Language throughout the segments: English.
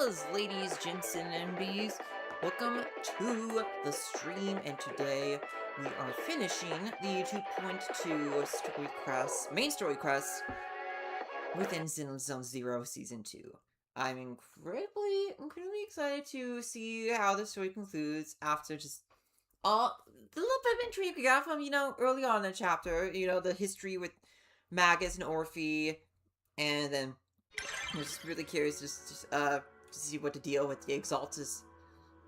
fellas, ladies, gents, and MBs. Welcome to the stream, and today we are finishing the 2.2 story quest, main story quest within Zenless Zero Season 2. I'm incredibly excited to see how the story concludes after just all the little bit of intrigue we got from, early on in the chapter, the history with Magus and Orphe, and then I'm just really curious to see what the deal with the Exaltus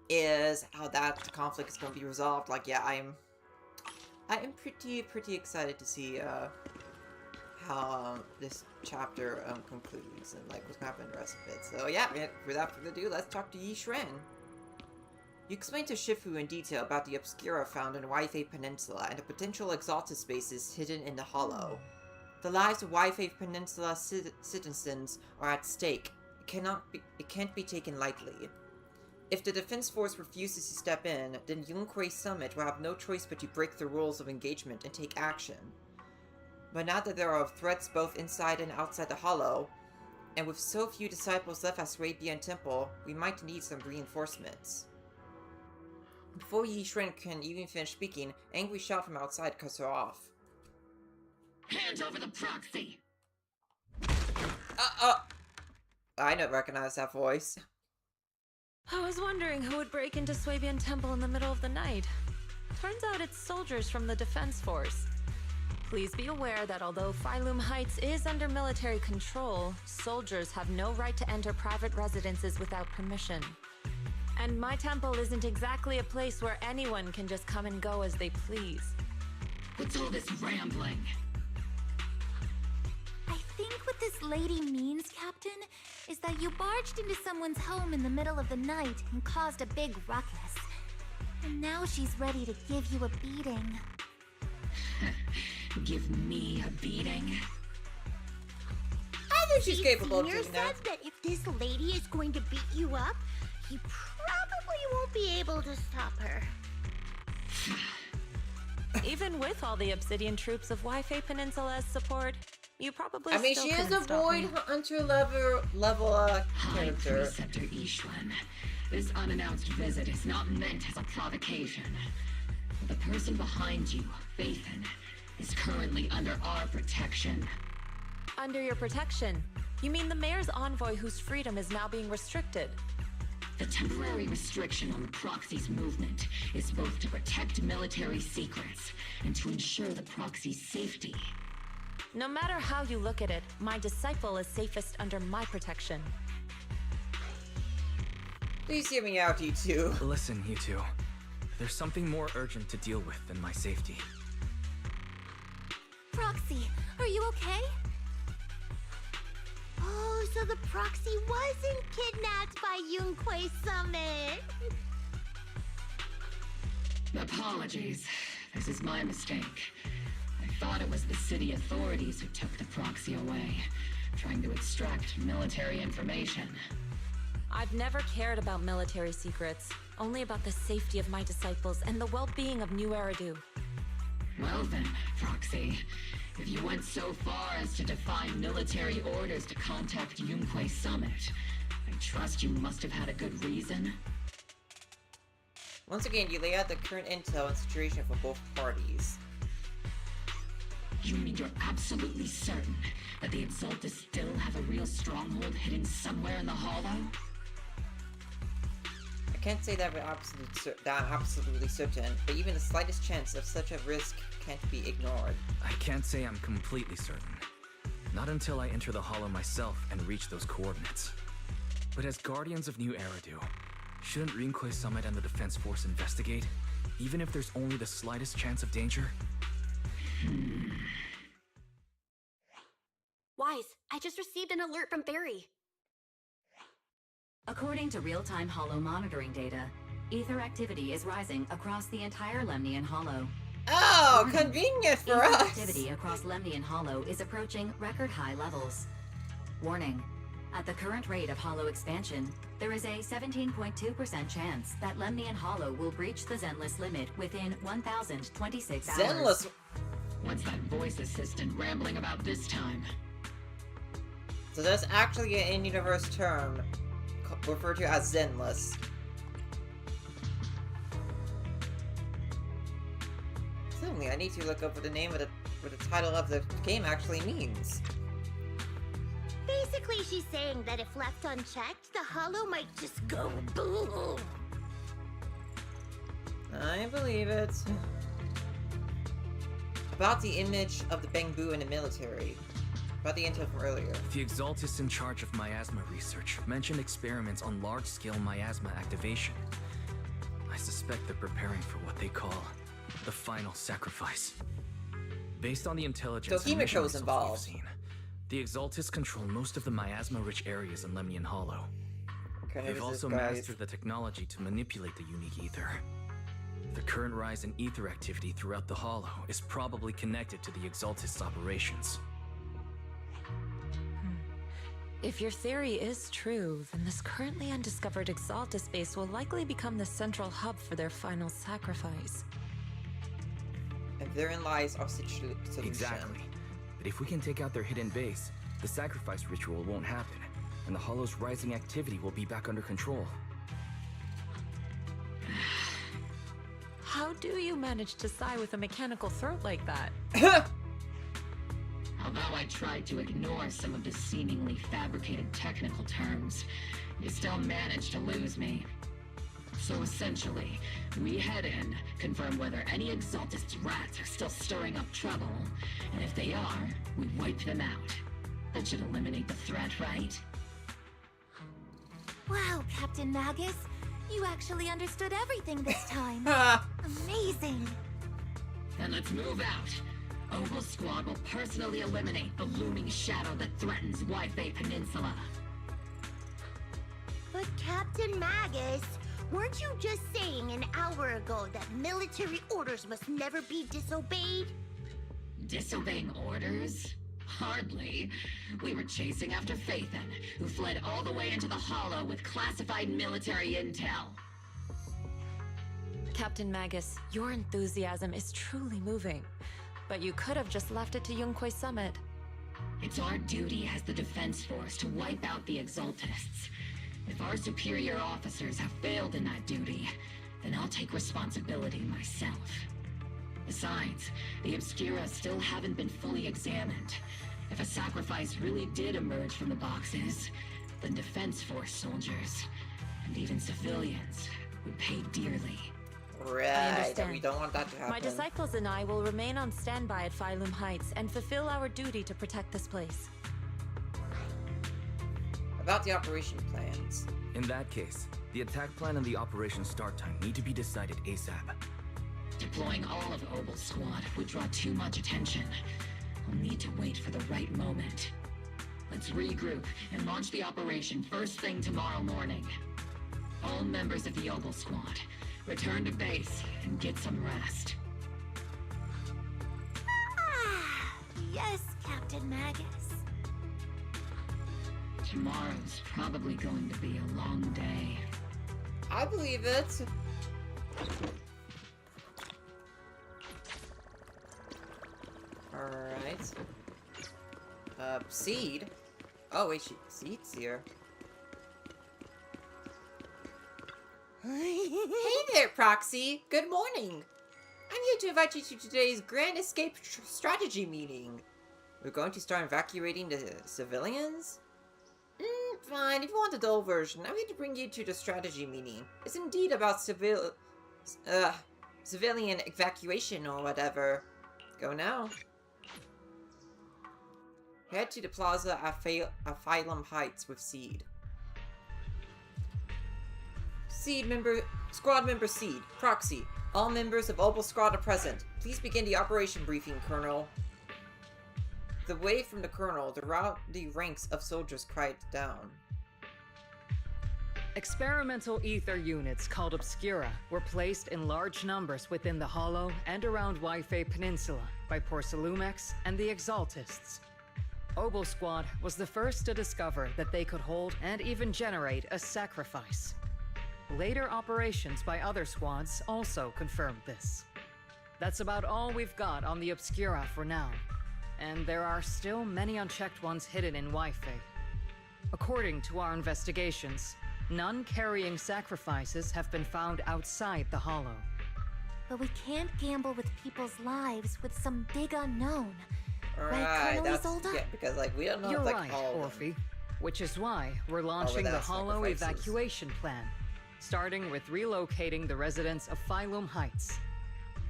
is, how that conflict is going to be resolved. Like, yeah, I'm pretty excited to see how this chapter concludes and like what's going to happen in the rest of it. So yeah, without further ado, let's talk to Yi Shren. You explained to Shifu in detail about the Obscura found in Wi-Fi Peninsula and the potential Exaltus spaces hidden in the Hollow. The lives of Wi-Fi Peninsula citizens are at stake. It can't be taken lightly. If the Defense Force refuses to step in, then Yunquei Summit will have no choice but to break the rules of engagement and take action. But now that there are threats both inside and outside the Hollow, and with so few disciples left at Swabian Temple, we might need some reinforcements. Before Yi Shren can even finish speaking, an angry shout from outside cuts her off. Hand over the proxy! I don't recognize that voice. I was wondering who would break into Swabian Temple in the middle of the night. Turns out it's soldiers from the Defense Force. Please be aware that although Phylum Heights is under military control, soldiers have no right to enter private residences without permission. And my temple isn't exactly a place where anyone can just come and go as they please. What's all this rambling? I think what this lady means, Captain, is that you barged into someone's home in the middle of the night and caused a big ruckus. And now she's ready to give you a beating. Give me a beating? I think she's capable of Senior doing that. says that if this lady is going to beat you up, you probably won't be able to stop her. Even with all the Obsidian troops of Wi-Fi Peninsula's support, you probably still she is couldn't a stop Void me. Hunter level High character. Preceptor Ishwan, this unannounced visit is not meant as a provocation. The person behind you, Phaethon, is currently under our protection. Under your protection? You mean the mayor's envoy whose freedom is now being restricted? The temporary restriction on the proxy's movement is both to protect military secrets and to ensure the proxy's safety. No matter how you look at it, my disciple is safest under my protection. Please hear me out, you two. Listen, you two. There's something more urgent to deal with than my safety. Proxy, are you okay? Oh, so the Proxy wasn't kidnapped by Yunquei Summit. Apologies. This is my mistake. I thought it was the city authorities who took the proxy away, trying to extract military information. I've never cared about military secrets, only about the safety of my disciples and the well-being of New Eridu. Well then, Proxy, if you went so far as to defy military orders to contact Yunquei Summit, I trust you must have had a good reason. Once again, you lay out the current intel and situation for both parties. You mean you're absolutely certain that the Exaltus still have a real stronghold hidden somewhere in the Hollow? I can't say that I'm absolutely certain, but even the slightest chance of such a risk can't be ignored. I can't say I'm completely certain. Not until I enter the Hollow myself and reach those coordinates. But as Guardians of New Eridu, shouldn't Rinquei Summit and the Defense Force investigate, even if there's only the slightest chance of danger? Wise, I just received an alert from Barry. According to real-time Hollow monitoring data, ether activity is rising across the entire Lemnian Hollow. Oh, convenient for Ether us! activity across Lemnian Hollow is approaching record-high levels. Warning. At the current rate of Hollow expansion, there is a 17.2% chance that Lemnian Hollow will breach the Zenless limit within 1,026 hours. Zenless! What's that voice assistant rambling about this time? So there's actually an in-universe term referred to as Zenless. Suddenly, I need to look up what the name of what the title of the game actually means. Basically, she's saying that if left unchecked, the hollow might just go boom. I believe it. About the image of the Bangbu in the military. About the intel from earlier. The Exaltists in charge of miasma research mentioned experiments on large-scale miasma activation. I suspect they're preparing for what they call the final sacrifice. Based on the intelligence and mission results we've seen, the Exaltists control most of the miasma-rich areas in Lemnian Hollow. They've also mastered the technology to manipulate the unique ether. The current rise in ether activity throughout the Hollow is probably connected to the Exaltists' operations. If your theory is true, then this currently undiscovered Exaltus base will likely become the central hub for their final sacrifice. And therein lies our solution. Exactly. But if we can take out their hidden base, the sacrifice ritual won't happen, and the Hollow's rising activity will be back under control. How do you manage to sigh with a mechanical throat like that? Although I tried to ignore some of the seemingly fabricated technical terms, you still managed to lose me. So essentially, we head in, confirm whether any Exaltist rats are still stirring up trouble, and if they are, we wipe them out. That should eliminate the threat, right? Wow, Captain Magus. You actually understood everything this time. Amazing. Then let's move out. Oval Squad will personally eliminate the looming shadow that threatens Wi-Fi Peninsula. But Captain Magus, weren't you just saying an hour ago that military orders must never be disobeyed? Disobeying orders? Hardly. We were chasing after Phaethon, who fled all the way into the Hollow with classified military intel. Captain Magus, your enthusiasm is truly moving. But you could have just left it to Yunquay Summit. It's our duty as the Defense Force to wipe out the Exaltists. If our superior officers have failed in that duty, then I'll take responsibility myself. Besides, the Obscura still haven't been fully examined. If a sacrifice really did emerge from the boxes, then Defense Force soldiers, and even civilians, would pay dearly. Right, and we don't want that to happen. My disciples and I will remain on standby at Phylum Heights and fulfill our duty to protect this place. About the operation plans. In that case, the attack plan and the operation start time need to be decided ASAP. Deploying all of Oval Squad would draw too much attention. We'll need to wait for the right moment. Let's regroup and launch the operation first thing tomorrow morning. All members of the Oval Squad, return to base and get some rest. Yes, Captain Magus. Tomorrow's probably going to be a long day. I believe it. Alright. Seed? Oh wait, Seed's here. Hey there, Proxy! Good morning! I'm here to invite you to today's Grand Escape Strategy meeting. We're going to start evacuating the civilians? Fine, if you want the dull version, I'm here to bring you to the strategy meeting. It's indeed about civilian evacuation or whatever. Go now. Head to the plaza at Phylum Heights with Seed. Squad member Seed, Proxy. All members of Oval Squad are present. Please begin the operation briefing, Colonel. The way from the Colonel, the ranks of soldiers cried down. Experimental ether units called Obscura were placed in large numbers within the Hollow and around Wi-Fi Peninsula by Porcelumex and the Exaltists. Oval Squad was the first to discover that they could hold and even generate a sacrifice. Later operations by other squads also confirmed this. That's about all we've got on the Obscura for now, and there are still many unchecked ones hidden in Wi-Fi. According to our investigations, none carrying sacrifices have been found outside the Hollow. But we can't gamble with people's lives with some big unknown. Right, Colonel that's Isolde? yeah, because like we don't know You're if, like right, all of them. Orphe. Which is why we're launching the without Hollow sacrifices. evacuation plan, starting with relocating the residents of Phylum Heights.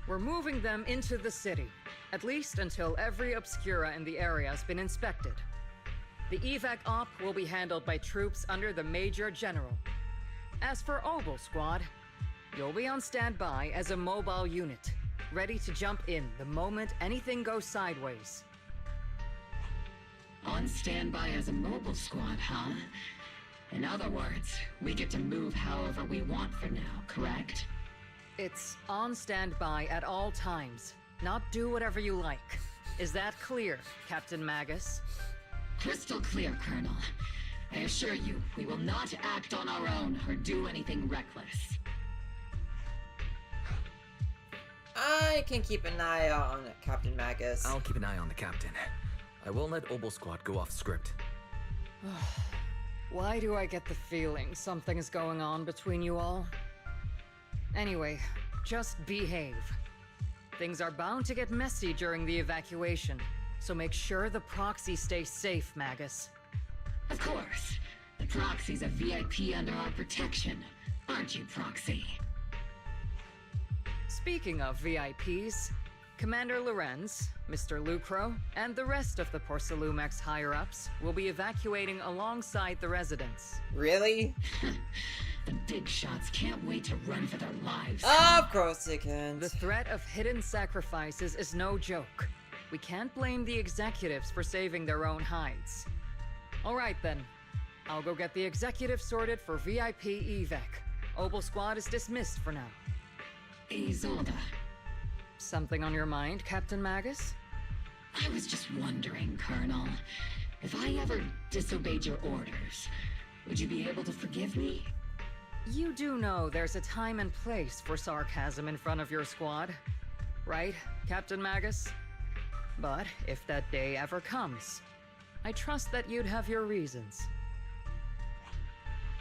We're moving them into the city, at least until every obscura in the area has been inspected. The evac op will be handled by troops under the Major General. As for Obel Squad, you'll be on standby as a mobile unit, ready to jump in the moment anything goes sideways. On standby as a mobile squad, huh? In other words, we get to move however we want for now, correct? It's on standby at all times, not do whatever you like. Is that clear, Captain Magus? Crystal clear, Colonel. I assure you, we will not act on our own or do anything reckless. I can keep an eye on Captain Magus. I'll keep an eye on the captain. I won't let Obel Squad go off script. Why do I get the feeling something's going on between you all? Anyway, just behave. Things are bound to get messy during the evacuation, so make sure the proxy stays safe, Magus. Of course. The Proxy's a VIP under our protection, aren't you, Proxy? Speaking of VIPs, Commander Lorenz, Mr. Lucro, and the rest of the Porcelumex higher-ups will be evacuating alongside the residents. Really? The big shots can't wait to run for their lives. Of course they can. The threat of hidden sacrifices is no joke. We can't blame the executives for saving their own hides. All right then. I'll go get the executives sorted for VIP evac. Obel Squad is dismissed for now. Isolde, Something on your mind, Captain Magus? I was just wondering, Colonel, if I ever disobeyed your orders, would you be able to forgive me? You do know there's a time and place for sarcasm in front of your squad, right, Captain Magus? But if that day ever comes, I trust that you'd have your reasons.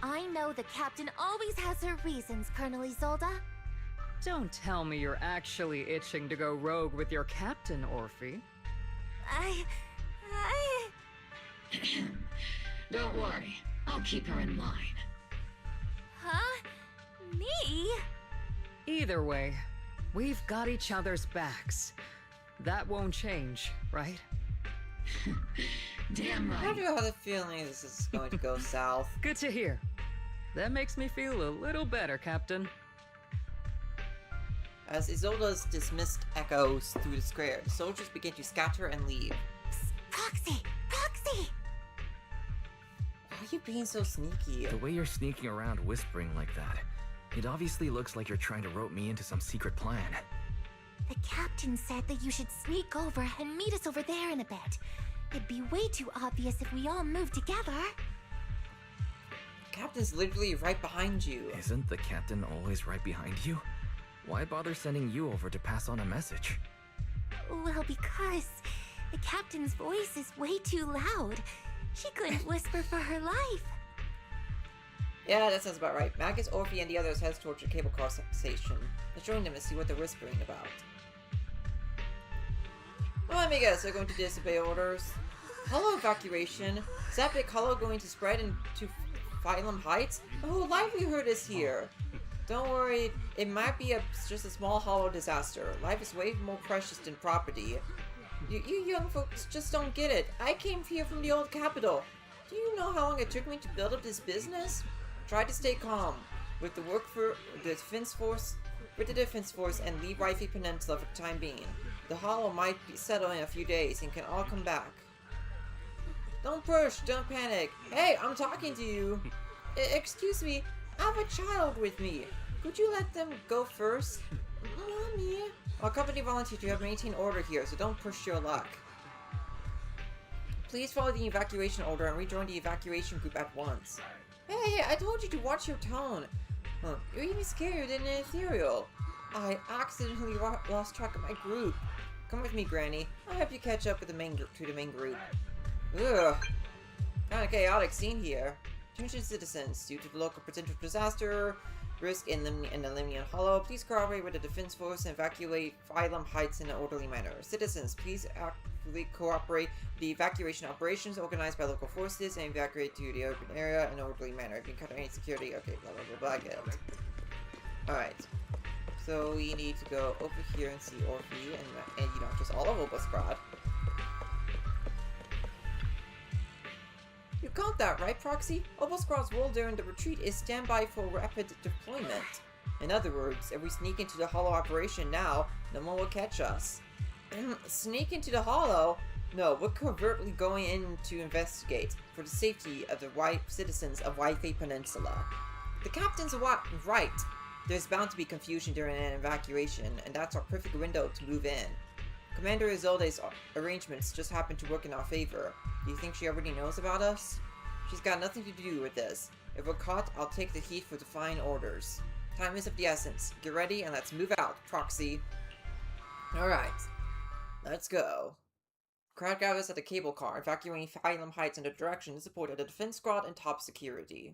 I know the captain always has her reasons, Colonel Isolde. Don't tell me you're actually itching to go rogue with your captain, Orphe. I... Don't worry, I'll keep her in line. Huh? Me? Either way, we've got each other's backs. That won't change, right? Damn I right. do have the feeling this is going to go south. Good to hear. That makes me feel a little better, Captain. As Isolde's dismissed echoes through the square, the soldiers begin to scatter and leave. Psst, Proxy! Proxy! Why are you being so sneaky? The way you're sneaking around whispering like that, it obviously looks like you're trying to rope me into some secret plan. The captain said that you should sneak over and meet us over there in a bit. It'd be way too obvious if we all moved together. The captain's literally right behind you. Isn't the captain always right behind you? Why bother sending you over to pass on a message? Well, because the captain's voice is way too loud. She couldn't whisper for her life. Yeah, that sounds about right. Magus, Orphe, and the others head towards the cable car station. Let's join them and see what they're whispering about. Well, let me guess, they're going to disobey orders. Hollow evacuation? Is that big hollow going to spread into Phylum Heights? My whole livelihood is here. Don't worry, it might be just a small hollow disaster. Life is way more precious than property. You young folks just don't get it. I came here from the old capital. Do you know how long it took me to build up this business? Try to stay calm. With the work for the defense force, and leave Rifey Peninsula for the time being. The hollow might settle in a few days and can all come back. Don't push, don't panic. Hey, I'm talking to you. Excuse me, I have a child with me. Could you let them go first? Mommy. Our company volunteered to have maintained order here, so don't push your luck. Please follow the evacuation order and rejoin the evacuation group at once. Hey, I told you to watch your tone. You're even scarier than an ethereal. I accidentally lost track of my group. Come with me, Granny. I'll help you catch up with the main group. Ugh. Kinda chaotic scene here. Attention citizens, due to the local potential disaster risk in the Lemnian Hollow, please cooperate with the defense force and evacuate Phylum Heights in an orderly manner. Citizens, please actively cooperate with the evacuation operations organized by local forces and evacuate to the open area in an orderly manner. If you encounter any security, okay, blah blah blah, I get it. Alright. So we need to go over here and see Orphe and you know, just all of Oba Squad. You got that, right, Proxy? Oba Squad's role during the retreat is standby for rapid deployment. In other words, if we sneak into the Hollow operation now, no one will catch us. Sneak into the Hollow? No, we're covertly going in to investigate for the safety of the white citizens of Waifei Peninsula. The captain's right. There's bound to be confusion during an evacuation, and that's our perfect window to move in. Commander Isolde's arrangements just happen to work in our favor. Do you think she already knows about us? She's got nothing to do with this. If we're caught, I'll take the heat for defying orders. Time is of the essence. Get ready and let's move out, Proxy. Alright. Let's go. Crowd gathers at the cable car, evacuating Phylum Heights in the direction to support the defense squad and top security.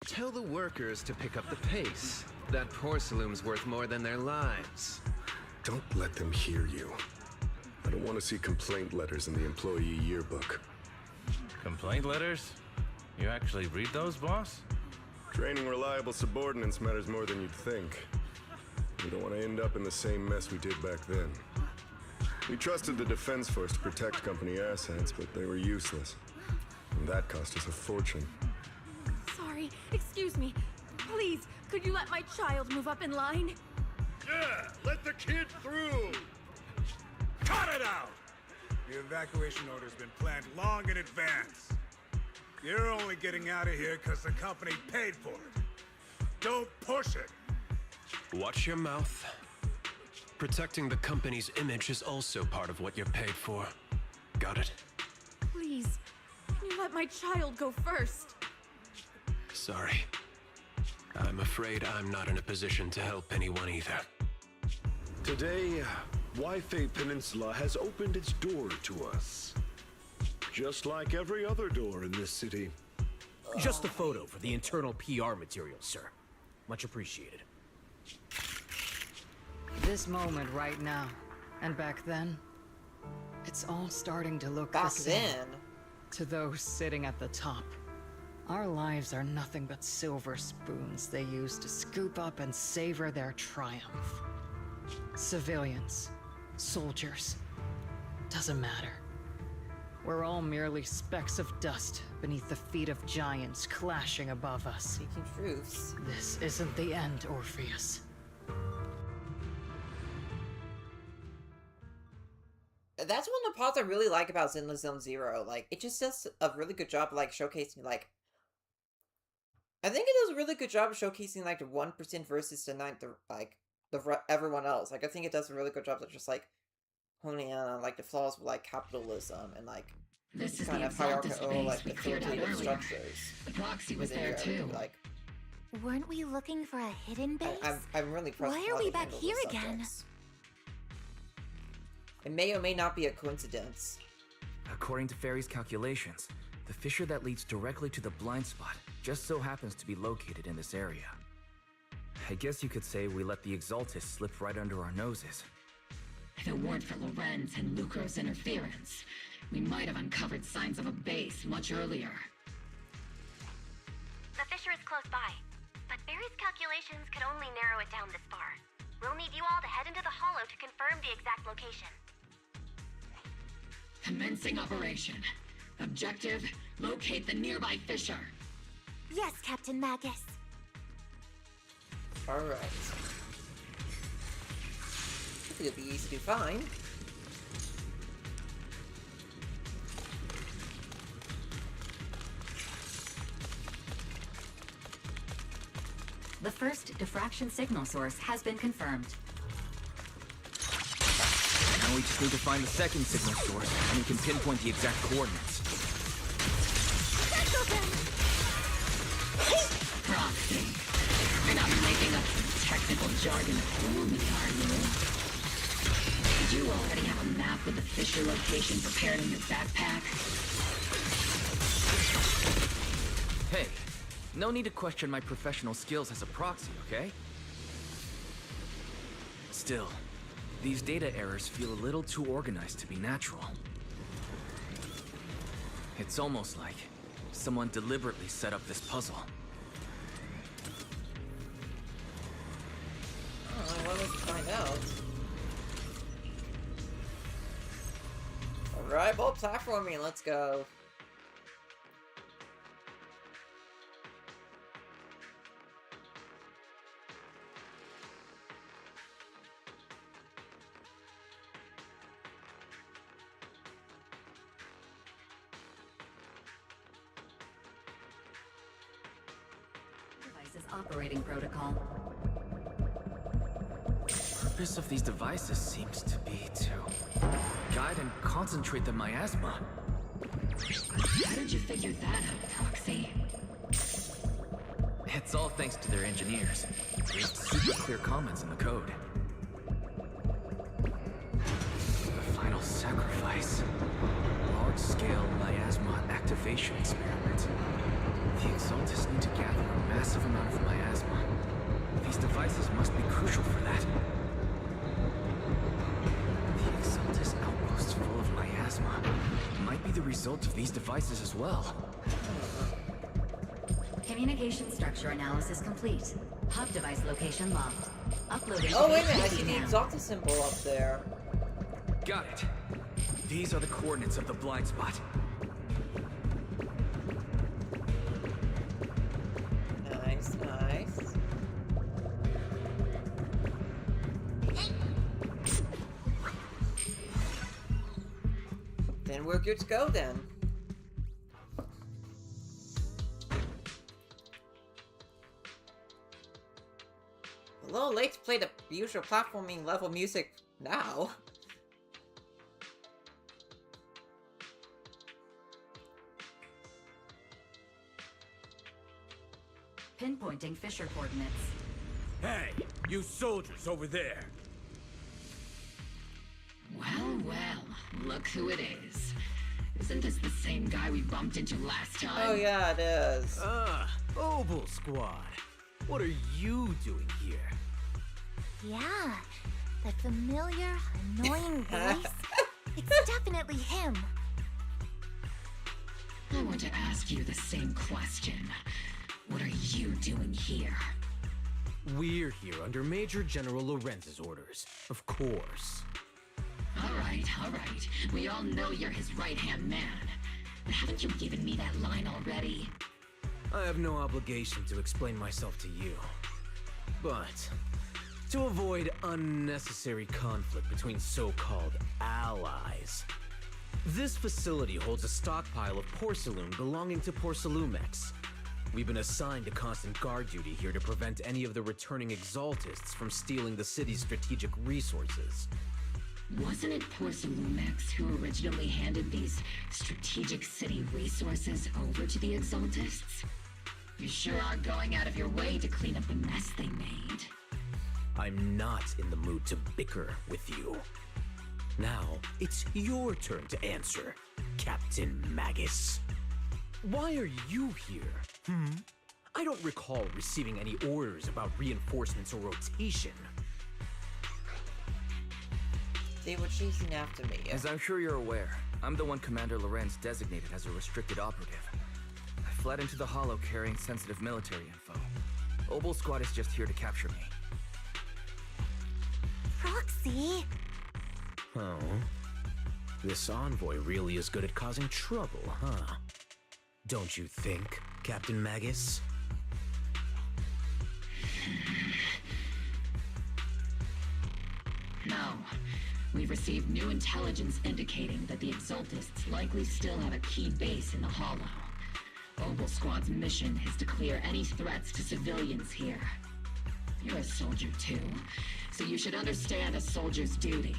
Tell the workers to pick up the pace. That porcelain's worth more than their lives. Don't let them hear you. I don't want to see complaint letters in the employee yearbook. Complaint letters? You actually read those, boss? Training reliable subordinates matters more than you'd think. We don't want to end up in the same mess we did back then. We trusted the Defense Force to protect company assets, but they were useless. And that cost us a fortune. Sorry, excuse me. Please, could you let my child move up in line? Yeah, let the kid through! Cut it out! The evacuation order's been planned long in advance. You're only getting out of here because the company paid for it. Don't push it! Watch your mouth. Protecting the company's image is also part of what you're paid for. Got it? Please, can you let my child go first? Sorry. I'm afraid I'm not in a position to help anyone either. Today, Waifei Peninsula has opened its door to us. Just like every other door in this city. Just a photo for the internal PR material, sir. Much appreciated. This moment right now, and back then, it's all starting to look back the same then to those sitting at the top. Our lives are nothing but silver spoons they use to scoop up and savor their triumph. Civilians, soldiers, doesn't matter. We're all merely specks of dust beneath the feet of giants clashing above us. Seeking truths. This isn't the end, Orpheus. That's one of the parts I really like about Zenless Zone Zero. Like, it just does a really good job of, like, showcasing, like... I think it does a really good job of showcasing, like, the 1% versus everyone else. Like, I think it does a really good job of just, like, honing in on, like, the flaws with, like, capitalism and, like, This is kind the of hierarchical, like, we cleared out authoritative earlier. structures. The proxy was within there your, too. Like, Weren't we looking for a hidden base? I'm really impressed Why with are how we they back handle here those again? subjects. It may or may not be a coincidence. According to Fairy's calculations, the fissure that leads directly to the blind spot just so happens to be located in this area. I guess you could say we let the Exaltus slip right under our noses. If it weren't for Lorenz and Lucro's interference, we might have uncovered signs of a base much earlier. The fissure is close by, but Barry's calculations could only narrow it down this far. We'll need you all to head into the hollow to confirm the exact location. Commencing operation. Objective, locate the nearby fissure. Yes, Captain Magus. Alright. It'll be easy to find. The first diffraction signal source has been confirmed. Now we just need to find the second signal source, and we can pinpoint the exact coordinates. Proxy. You're not making up some technical jargon to fool me, are you? Did you already have a map map with the Fisher location prepared in your backpack? Hey, no need to question my professional skills as a proxy, okay? Still, these data errors feel a little too organized to be natural. It's almost like someone deliberately set up this puzzle. Well, let's find out. Alright, well, platforming, let's go. Device's operating protocol. The purpose of these devices seems to be to guide and concentrate the miasma. How did you figure that out, Proxy? It's all thanks to their engineers. There's super clear comments in the code. The final sacrifice. Large-scale miasma activation experiment. The Exaltists need to gather a massive amount of miasma. These devices must be crucial for that. The Exaltist outposts full of miasma might be the result of these devices as well. Communication structure analysis complete. Hub device location locked. Uploading. Oh, wait a minute, I see the Exalta symbol up there. Got it. These are the coordinates of the blind spot. Nice, nice. Then we're good to go then. A little late to play the usual platforming level music now. Pinpointing Fisher coordinates. Hey, you soldiers over there! Well, well, look who it is. Isn't this the same guy we bumped into last time? Oh yeah, it is. Obel Squad. What are you doing here? Yeah, that familiar, annoying voice. It's definitely him. I want to ask you the same question. What are you doing here? We're here under Major General Lorenz's orders, of course. All right. We all know you're his right-hand man. But haven't you given me that line already? I have no obligation to explain myself to you. But to avoid unnecessary conflict between so-called allies, this facility holds a stockpile of porcelain belonging to Porcelumex. We've been assigned to constant guard duty here to prevent any of the returning Exaltists from stealing the city's strategic resources. Wasn't it Porcelumex who originally handed these strategic city resources over to the Exaltists? You sure are going out of your way to clean up the mess they made. I'm not in the mood to bicker with you. Now, it's your turn to answer, Captain Magus. Why are you here? I don't recall receiving any orders about reinforcements or rotation. They were chasing after me. As I'm sure you're aware, I'm the one Commander Lorenz designated as a restricted operative. I fled into the Hollow carrying sensitive military info. Obel Squad is just here to capture me. Proxy? Oh. This envoy really is good at causing trouble, huh? Don't you think, Captain Magus? No. We've received new intelligence indicating that the Exaltists likely still have a key base in the Hollow. Obel Squad's mission is to clear any threats to civilians here. You're a soldier too, so you should understand a soldier's duty.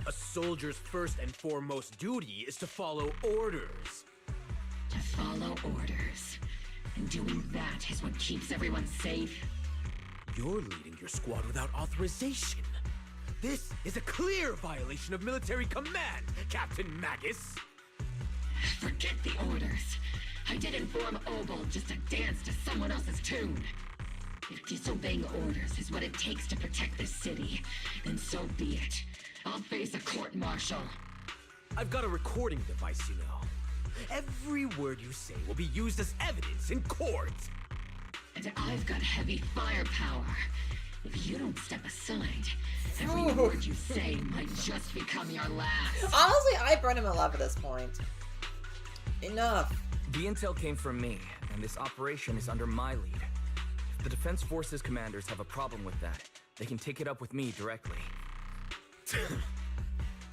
A soldier's first and foremost duty is to follow orders. To follow orders. And doing that is what keeps everyone safe. You're leading your squad without authorization. This is a clear violation of military command, Captain Magus! Forget the orders. I didn't form Obel just to dance to someone else's tune. If disobeying orders is what it takes to protect this city, then so be it. I'll face a court-martial. I've got a recording device, you know. Every word you say will be used as evidence in court. And I've got heavy firepower. If you don't step aside, every word you say might just become your last. Honestly, I burn him alive at this point. Enough. The intel came from me, and this operation is under my lead. If the Defense Forces commanders have a problem with that, they can take it up with me directly.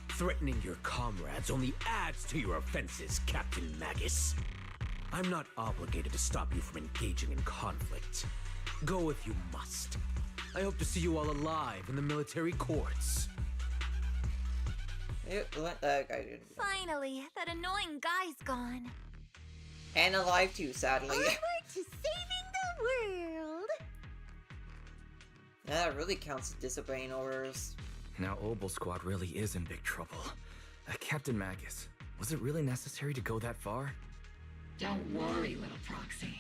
Threatening your comrades only adds to your offenses, Captain Magus. I'm not obligated to stop you from engaging in conflict. Go if you must. I hope to see you all alive in the military courts. What the guy did? Finally, that annoying guy's gone. And alive too, sadly. Onward to saving the world. That really counts as disobeying orders. Now Obel Squad really is in big trouble. Captain Magus, was it really necessary to go that far? Don't worry, little proxy.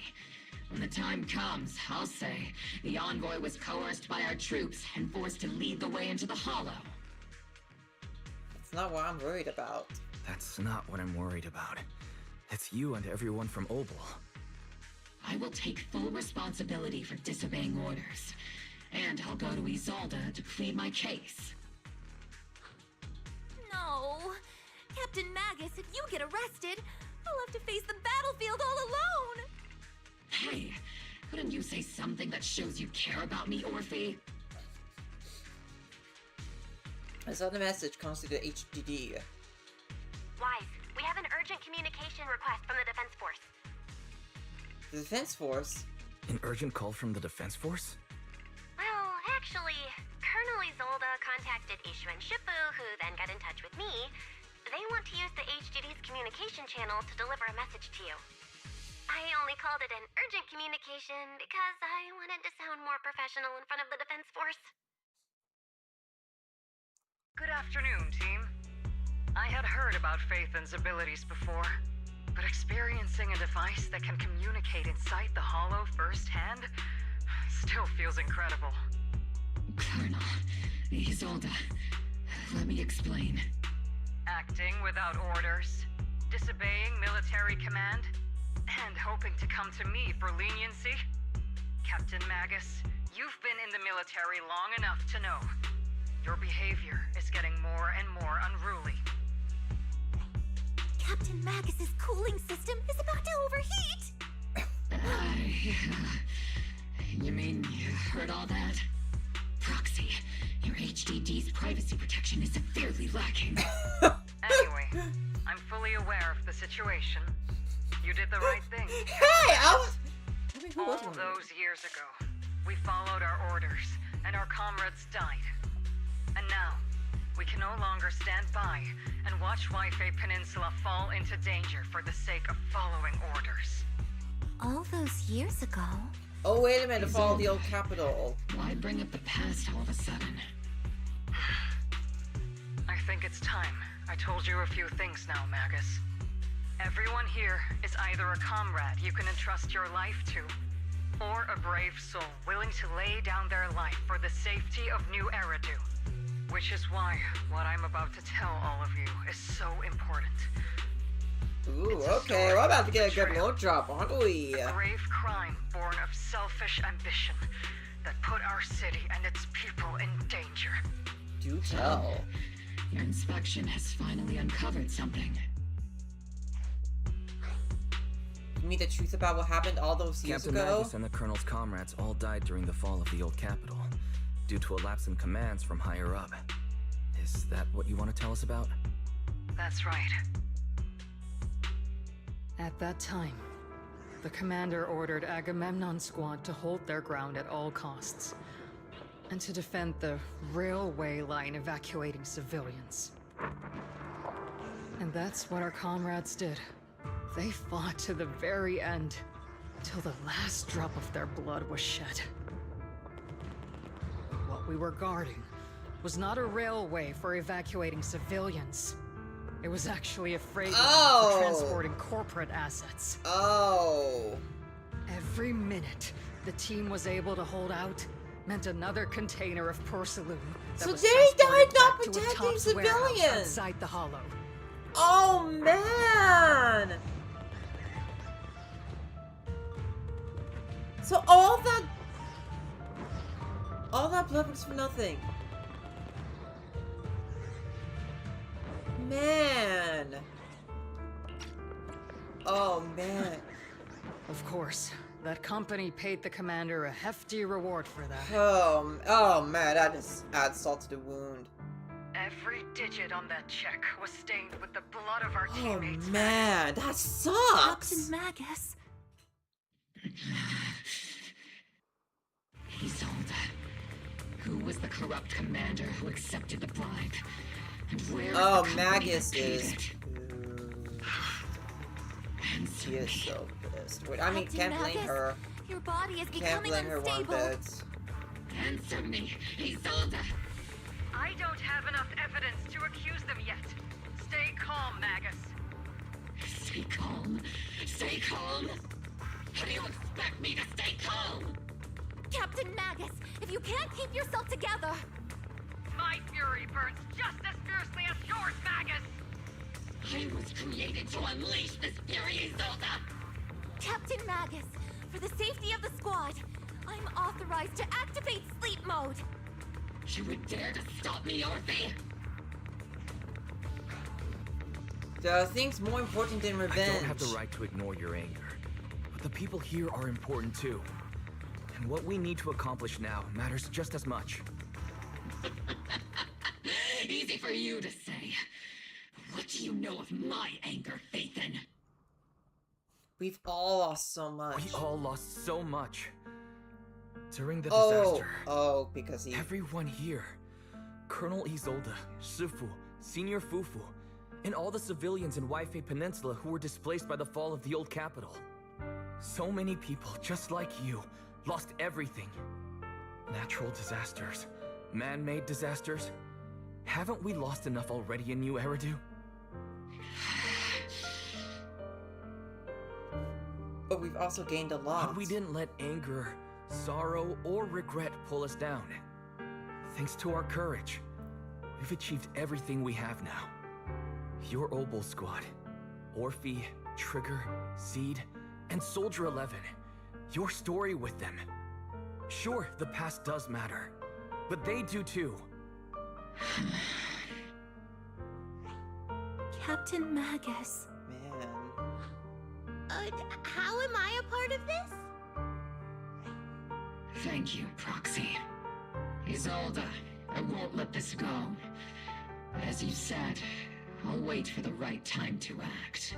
When the time comes, I'll say the envoy was coerced by our troops and forced to lead the way into the Hollow. That's not what I'm worried about. That's not what I'm worried about. It's you and everyone from Obel. I will take full responsibility for disobeying orders. And I'll go to Isolde to plead my case. No. Captain Magus, if you get arrested, I'll have to face the battlefield all alone. Hey, couldn't you say something that shows you care about me, Orphe? I saw the message comes to the HDD. Wise, we have an urgent communication request from the Defense Force. The Defense Force? An urgent call from the Defense Force? Well, actually, Colonel Isolde contacted Ishu and Shippu, who then got in touch with me. They want to use the HDD's communication channel to deliver a message to you. I only called it an urgent communication because I wanted to sound more professional in front of the Defense Force. Good afternoon, team. I had heard about Phaethon's abilities before, but experiencing a device that can communicate inside the Hollow firsthand still feels incredible. Colonel, Isolde, let me explain. Acting without orders, disobeying military command, and hoping to come to me for leniency? Captain Magus, you've been in the military long enough to know. Your behavior is getting more and more unruly. Captain Magus's cooling system is about to overheat! You mean you heard all that? Proxy, your HDD's privacy protection is severely lacking. Anyway, I'm fully aware of the situation. You did the right thing. Hey, All those years ago, we followed our orders, and our comrades died. And now, we can no longer stand by and watch Waifei Peninsula fall into danger for the sake of following orders. All those years ago? Oh, wait a minute, follow the old capital. Why bring up the past all of a sudden? I think it's time I told you a few things now, Magus. Everyone here is either a comrade you can entrust your life to, or a brave soul willing to lay down their life for the safety of New Eridu. Which is why what I'm about to tell all of you is so important. Ooh, okay, we're about to get a good load drop, aren't we? A grave crime born of selfish ambition that put our city and its people in danger. Do tell. Your inspection has finally uncovered something. You mean the truth about what happened all those years Captain ago? Magus and the Colonel's comrades all died during the fall of the old capital, due to a lapse in commands from higher up. Is that what you want to tell us about? That's right. At that time, the commander ordered Agamemnon's squad to hold their ground at all costs, and to defend the railway line evacuating civilians. And that's what our comrades did. They fought to the very end, till the last drop of their blood was shed. What we were guarding was not a railway for evacuating civilians. It was actually a freight line Oh. for transporting corporate assets. Oh. Every minute the team was able to hold out meant another container of porcelain that So was they transported died not back to a protecting Topps warehouse civilians. outside the hollow. Oh man. So all that blood was for nothing. Man. Oh man. Of course, that company paid the commander a hefty reward for that. Oh man, that just adds salt to the wound. Every digit on that check was stained with the blood of our Oh teammates. man, that sucks. Captain Magus. Isolde. Who was the corrupt commander who accepted the bribe? And where is Oh, the company Magus that paid is. it? She is so pissed. Wait, I mean, Captain can't blame Magus, her. Your body is Can't becoming blame her one unstable. bit. Answer me, Isolde. I don't have enough evidence to accuse them yet. Stay calm, Magus. Stay calm. Stay calm. How do you expect me to stay calm? Captain Magus, if you can't keep yourself together. My fury burns just as fiercely as yours, Magus. I was created to unleash this fury, Isolde. Captain Magus, for the safety of the squad, I'm authorized to activate sleep mode. You would dare to stop me, Orphe? There are things more important than revenge. I don't have the right to ignore your anger, but the people here are important too. And what we need to accomplish now matters just as much. Easy for you to say. What do you know of my anger, Phaethon? We've all lost so much. We all lost so much. During the Oh, disaster, oh, because he... everyone here, Colonel Isolde, Shifu, Senior Fufu, and all the civilians in Waifei Peninsula who were displaced by the fall of the old capital. So many people, just like you, lost everything. Natural disasters, man-made disasters. Haven't we lost enough already in New Eridu? But we've also gained a lot. But we didn't let anger, sorrow, or regret pull us down. Thanks to our courage, we've achieved everything we have now. Your Obol squad, Orphe, Trigger, Seed, and Soldier 11. Your story with them. Sure, the past does matter, but they do too. Captain Magus. Man. How am I a part of this? Thank you, Proxy. Isolde, I won't let this go. But as you said, I'll wait for the right time to act.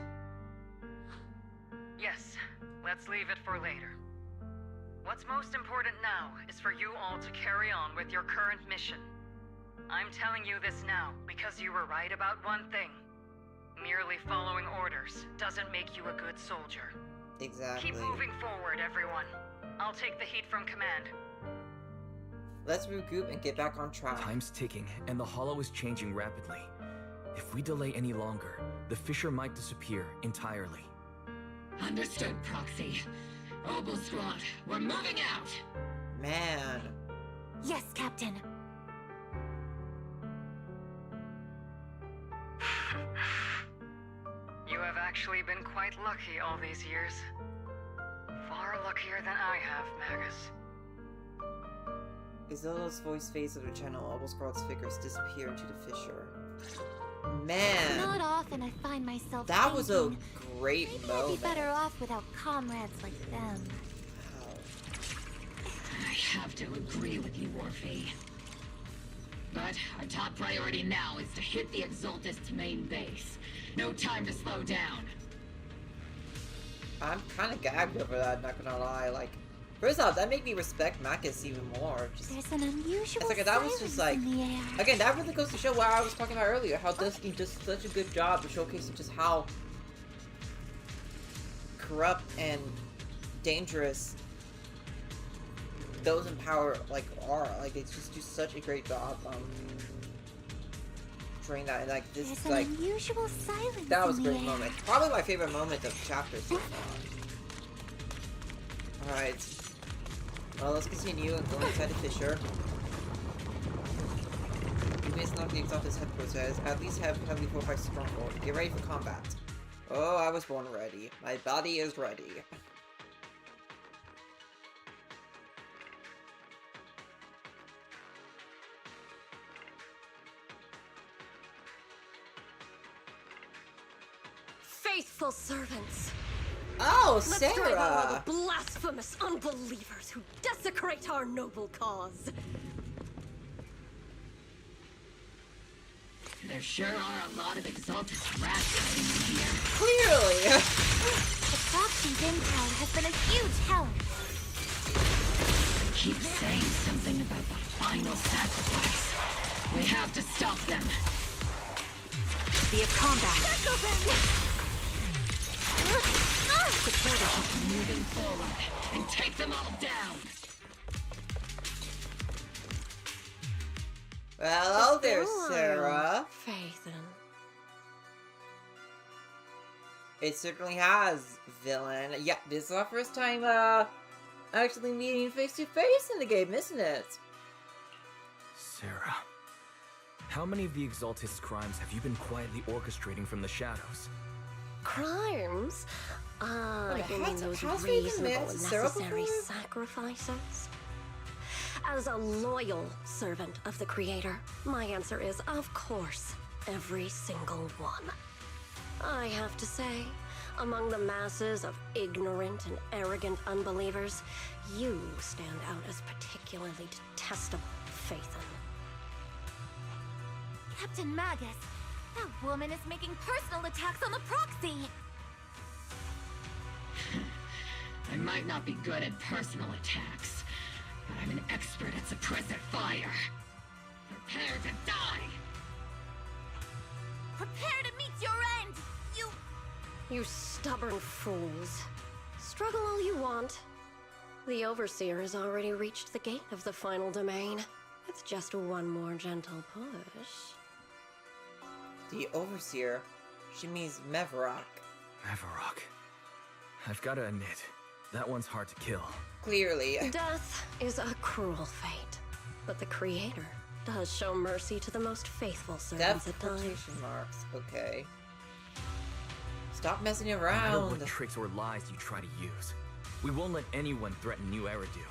Yes, let's leave it for later. What's most important now is for you all to carry on with your current mission. I'm telling you this now because you were right about one thing. Merely following orders doesn't make you a good soldier. Exactly. Keep moving forward, everyone. I'll take the heat from command. Let's regroup and get back on track. Time's ticking, and the Hollow is changing rapidly. If we delay any longer, the Fissure might disappear entirely. Understood, Proxy. Obol Squad, we're moving out! Man. Yes, Captain. You have actually been quite lucky all these years. Far luckier than I have, Magus. Isolde's voice fades of the channel. Obol Squad's figures disappear into the fissure. Man. Not often I find myself That was a thinking, great maybe I'd moment. be better off without comrades like them. I have to agree with you, Orphe. But our top priority now is to hit the Exaltist's main base. No time to slow down. I'm kind of gagged over that, not gonna lie. Like, first off, that made me respect Magus even more. Just, There's an unusual it's like, that was just like, silence in the air. again, that really goes to show what I was talking about earlier, how Dusty does such a good job of showcasing just how corrupt and dangerous those in power like are like they just do such a great job portraying that, and like this There's is an like unusual silence that was a in the great air. moment. Probably my favorite moment of the chapter so far. All right, well let's continue and go inside the fissure. You may not the Exalted headquarters. At least have heavily fortified stronghold. Get ready for combat. Oh, I was born ready. My body is ready. Faithful servants. Oh, Let's drive out all Sarah! the blasphemous unbelievers who desecrate our noble cause. There sure are a lot of Exalted rats hiding in here. Clearly! The proxy's intel has been a huge help. They keep saying something about the final sacrifice. We have to stop them. Be of combat. The portal keeps moving forward and take them all down. Well, hello It's there, been a while, Sarah. Phaethon. It certainly has, villain. Yeah, this is our first time, actually meeting face to face in the game, isn't it? Sarah, how many of the Exaltist's crimes have you been quietly orchestrating from the shadows? Crimes? You mean those how's Phaethon reasonable met and Sarah necessary before? sacrifices? As a loyal servant of the Creator, my answer is, of course, every single one. I have to say, among the masses of ignorant and arrogant unbelievers, you stand out as particularly detestable, Phaethon. Captain Magus, that woman is making personal attacks on the proxy. I might not be good at personal attacks, but I'm an expert at suppressive fire. Prepare to die! Prepare to meet your end, you... You stubborn fools. Struggle all you want. The Overseer has already reached the gate of the final domain. With just one more gentle push. The Overseer? She means Mevarok. Mevarok. I've gotta admit, that one's hard to kill. Clearly. Death is a cruel fate, but the Creator does show mercy to the most faithful servants Death at times. quotation marks. Okay. Stop messing No matter around. what tricks or lies you try to use, we won't let anyone threaten New Eridu.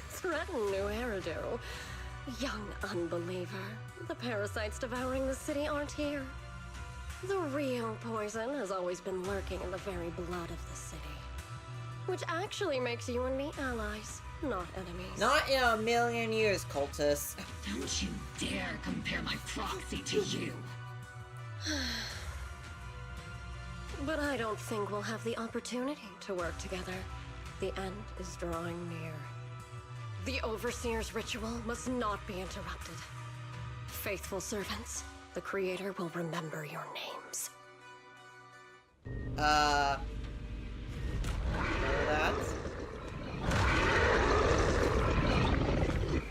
Threaten New Eridu. Young unbeliever. The parasites devouring the city aren't here. The real poison has always been lurking in the very blood of the city. Which actually makes you and me allies, not enemies. Not in a million years, cultists. Don't you dare compare my proxy to you. But I don't think we'll have the opportunity to work together. The end is drawing near. The Overseer's ritual must not be interrupted. Faithful servants, the Creator will remember your names. That?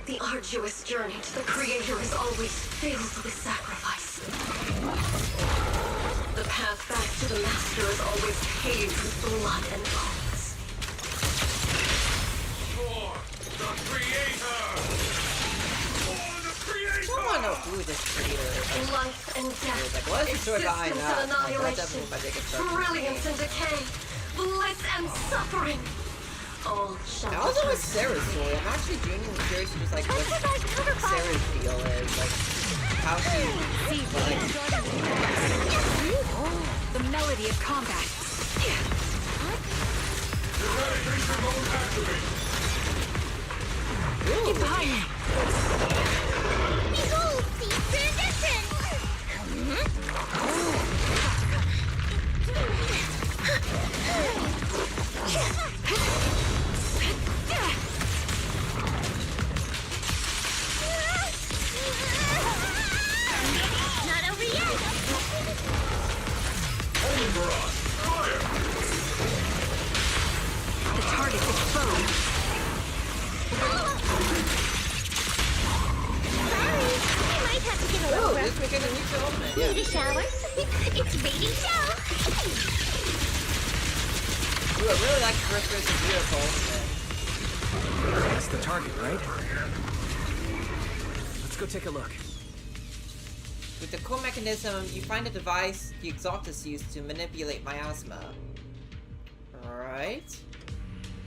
The arduous journey to the Creator is always filled with sacrifice. The path back to the Master is always paved with blood and bones. For the Creator! For the Creator! I don't want to know who this creator is. Life and death, Like, what is this sort of guy existence now? and Like, that annihilation, definitely my biggest question. brilliance and decay, bliss and suffering. All shall I also return with Sarah's story. I'm actually genuinely curious to just like what Sarah's deal is. Like, how she. The melody of combat. Get behind me! Behold, the transition! Not over yet! The target's exposed. idea. Need a shower? It's ready to go. Ooh, I really like the first person vehicle. That's the target, right? Let's go take a look. With the core mechanism, you find a device the Exaltus used to manipulate miasma. Alright.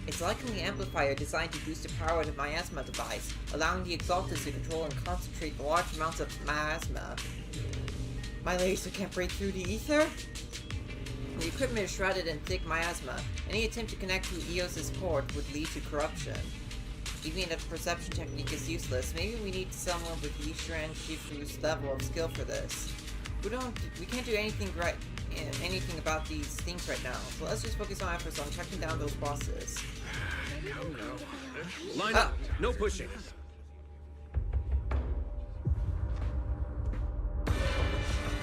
It's likely an amplifier designed to boost the power of the miasma device, allowing the Exaltus to control and concentrate large amounts of miasma. My laser can't break through the ether? The equipment is shrouded in thick miasma. Any attempt to connect to EOS's port would lead to corruption. Even if the perception technique is useless, maybe we need someone with Yishran Shifu's level of skill for this. We can't do anything about these things right now, so let's just focus our efforts on tracking down those bosses. Line up, no pushing.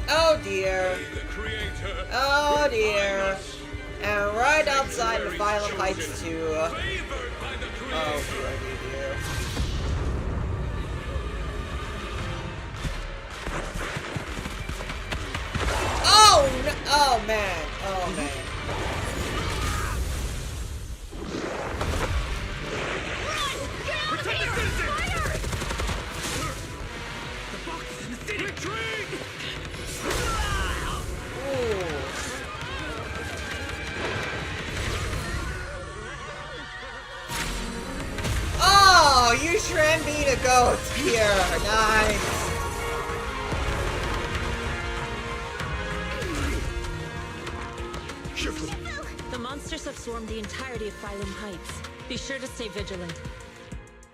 Oh dear. Oh dear. And right outside the Phylum Heights too. Oh dear, dear. Oh no! Oh man! Oh man! Oh, you shrimp beat a goat here. Nice. The monsters have swarmed the entirety of Phylum Heights. Be sure to stay vigilant.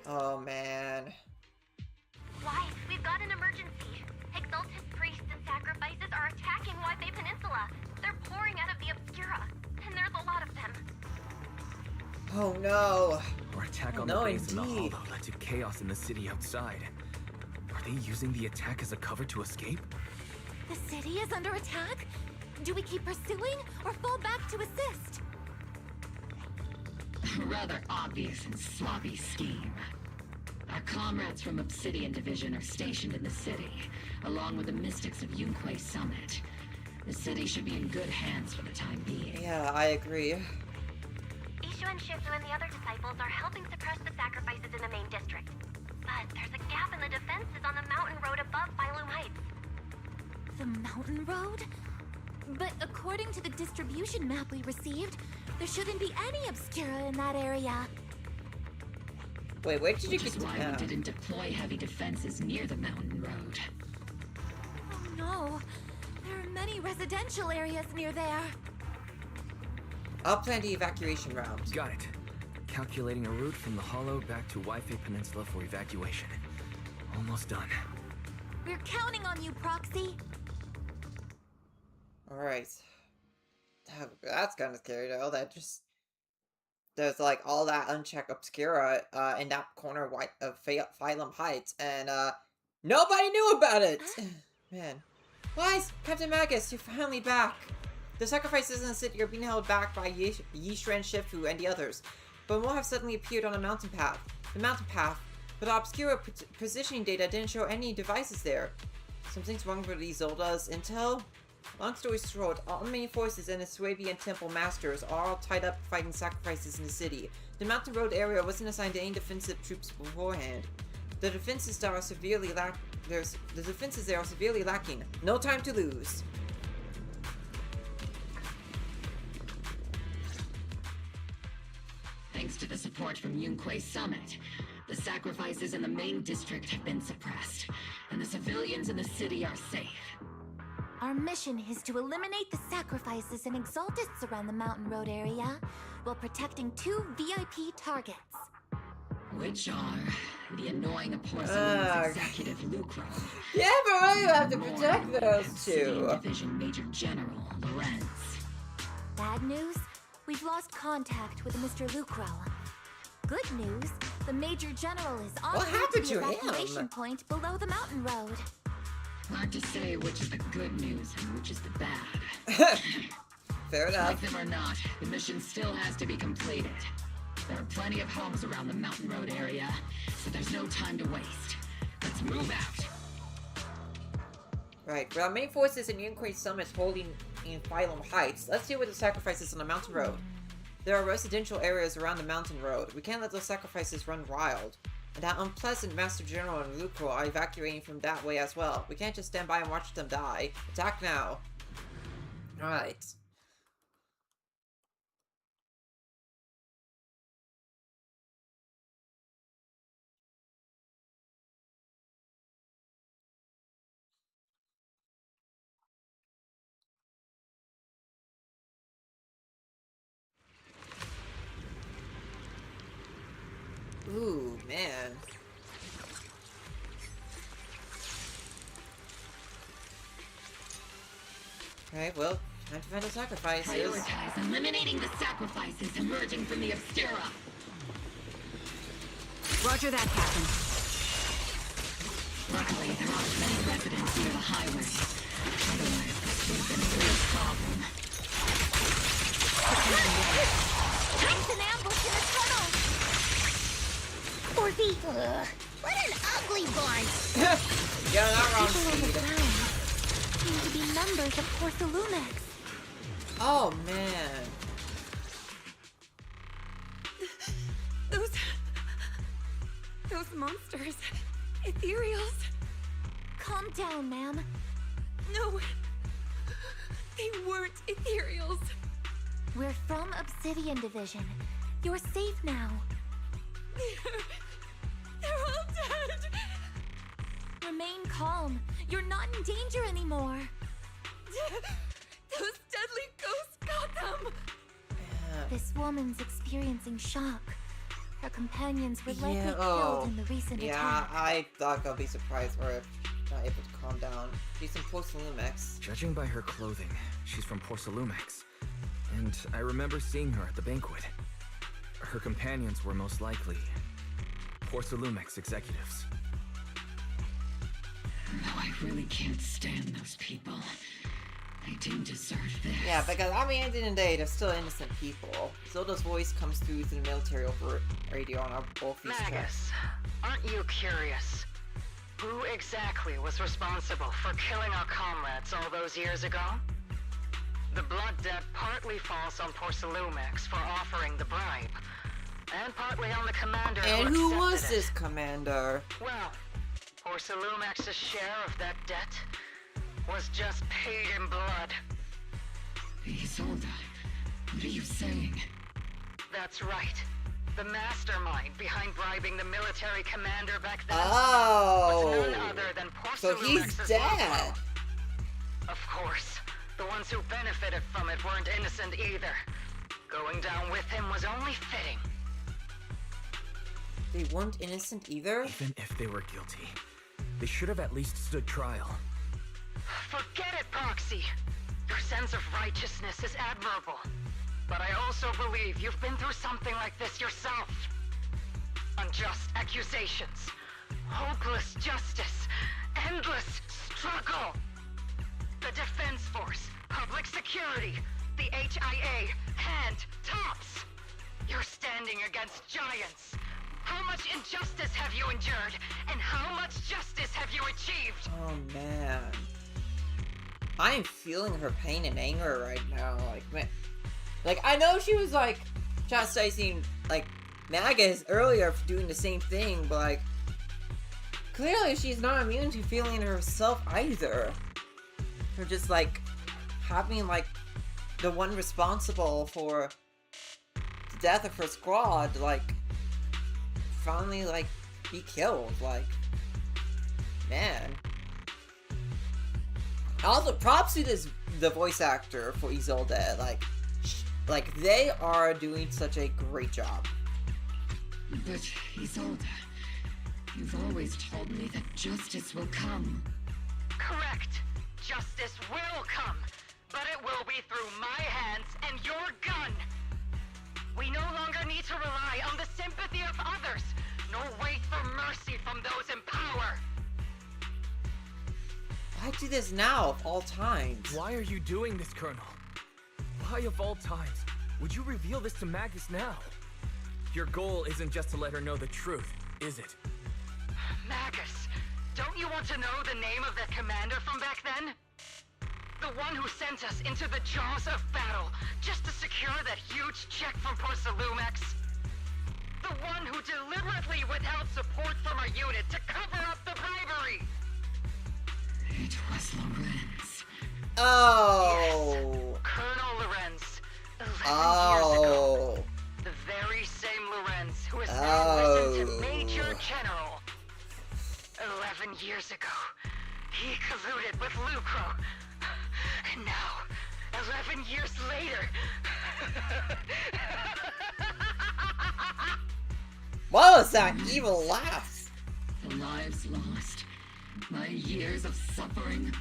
Oh man. Why? We've got an emergency. Exalted priests and sacrifices are attacking Wi-Fi Peninsula. They're pouring out of the Obscura, and there's a lot of them. Oh no. Our attack on the base in the hollow led to chaos in the city outside. Are they using the attack as a cover to escape? The city is under attack? Do we keep pursuing or fall back to assist? Rather obvious and sloppy scheme. Our comrades from Obsidian Division are stationed in the city, along with the mystics of Yunquay Summit. The city should be in good hands for the time being. Yeah, I agree. Ishu and Shifu and the other disciples are helping suppress the sacrifices in the main district. But there's a gap in the defenses on the mountain road above Phylum Heights. The mountain road? But according to the distribution map we received, there shouldn't be any Obscura in that area. Wait, where did you Which get is why we didn't deploy heavy defenses near the mountain road. Oh no, there are many residential areas near there. I'll plan the evacuation route. Got it. Calculating a route from the hollow back to Wi-Fi Peninsula for evacuation. Almost done. We're counting on you, Proxy. Alright. That's kind of scary though. There's like all that unchecked Obscura in that corner of Phylum Heights, and nobody knew about it! Man. Why, Captain Magus, you're finally back! The sacrifices in the city are being held back by Yishran Shifu and the others, but more have suddenly appeared on the mountain path. But the Obscura positioning data didn't show any devices there. Something's wrong with these Zolda's intel? Long story short, all the main forces and the Swabian Temple Masters are all tied up fighting sacrifices in the city. The Mountain Road area wasn't assigned to any defensive troops beforehand. The defenses there are severely lacking. No time to lose. Thanks to the support from Yunquay Summit, the sacrifices in the main district have been suppressed, and the civilians in the city are safe. Our mission is to eliminate the sacrifices and exaltists around the mountain road area, while protecting 2 VIP targets. Which are the annoying Porcelain's executive Lucro. Yeah, but why do you have to protect those two? Division Major General Lorenz. Bad news? We've lost contact with Mr. Lucro. Good news, the Major General is on route to the evacuation point below the mountain road. Hard to say which is the good news and which is the bad. Fair enough. Like them or not, the mission still has to be completed. There are plenty of homes around the mountain road area, so there's no time to waste. Let's move out. Right, for our main forces and Yunquei summits holding in Phylum Heights, let's deal with the sacrifices on the mountain road. There are residential areas around the mountain road. We can't let those sacrifices run wild. And that unpleasant Master General and Lucro are evacuating from that way as well. We can't just stand by and watch them die. Attack now. Alright. Ooh, man. Okay, well, time to find a sacrifice. Prioritize eliminating the sacrifices emerging from the Obscura. Roger that, Captain. Luckily, there aren't many residents near the highway. Otherwise, this would have been a real problem. There's an ambush in the tunnel! Orphe, what an ugly bunch! Yeah, not wrong, People on the Speed. ground seem to be members of Porcelumex. Oh, man. Those monsters. Ethereals. Calm down, ma'am. No. They weren't ethereals. We're from Obsidian Division. You're safe now. They're all dead. Remain calm. You're not in danger anymore. Those deadly ghosts got them. This woman's experiencing shock. Her companions were likely Yeah, killed in the recent yeah, attack. I thought I'll be surprised or if not able to calm down. She's in Porcelumex. Judging by her clothing, she's from Porcelumex. And I remember seeing her at the banquet. Her companions were most likely Porcelumex executives. No, I really can't stand those people. They didn't deserve this. Yeah, because I mean, at the end of the day, they're still innocent people. Zilda's voice comes through the military over radio on our Orphe's track. Magus, aren't you curious? Who exactly was responsible for killing our comrades all those years ago? The blood debt partly falls on Porcelumex for offering the bribe, and partly on the commander And who who was accepted this commander? Well, Porcelumex's share of that debt was just paid in blood. Isolde, what are you saying? That's right. The mastermind behind bribing the military commander back then Oh, was none other than so he's Porcelumex's dead. lover. Of course, the ones who benefited from it weren't innocent either. Going down with him was only fitting. They weren't innocent either? Even if they were guilty, they should have at least stood trial. Forget it, Proxy. Your sense of righteousness is admirable. But I also believe you've been through something like this yourself. Unjust accusations, hopeless justice, endless struggle. The Defense Force, public security, the HIA, and tops. You're standing against giants. How much injustice have you endured? And how much justice have you achieved? Oh man. I am feeling her pain and anger right now. Like, man. Like, I know she was, like, chastising, like, Magus earlier for doing the same thing, but, like, clearly she's not immune to feeling it herself either. Or just, like, having, like, the one responsible for the death of her squad, like, finally, like, be killed. Like, man. Also, props to the voice actor for Isolde. Like, they are doing such a great job. But, Isolde, you've always told me that justice will come. Correct. Justice will come, but it will be through my hands and your gun. We no longer need to rely on the sympathy of others, nor wait for mercy from those in power. Why do this now, of all times? Why are you doing this, Colonel? Why of all times would you reveal this to Magus now? Your goal isn't just to let her know the truth, is it? Magus, don't you want to know the name of that commander from back then? one who sent us into the jaws of battle just to secure that huge check from Porsalumex. The one who deliberately withheld support from our unit to cover up the bribery. It was Lorenz. Oh. Yes, Colonel Lorenz. 11 Oh. years ago. The very same Lorenz who has now risen to Major General. 11 years ago, he colluded with Lucro. And now, 11 years later... What was that evil laugh? The lives lost. My years of suffering.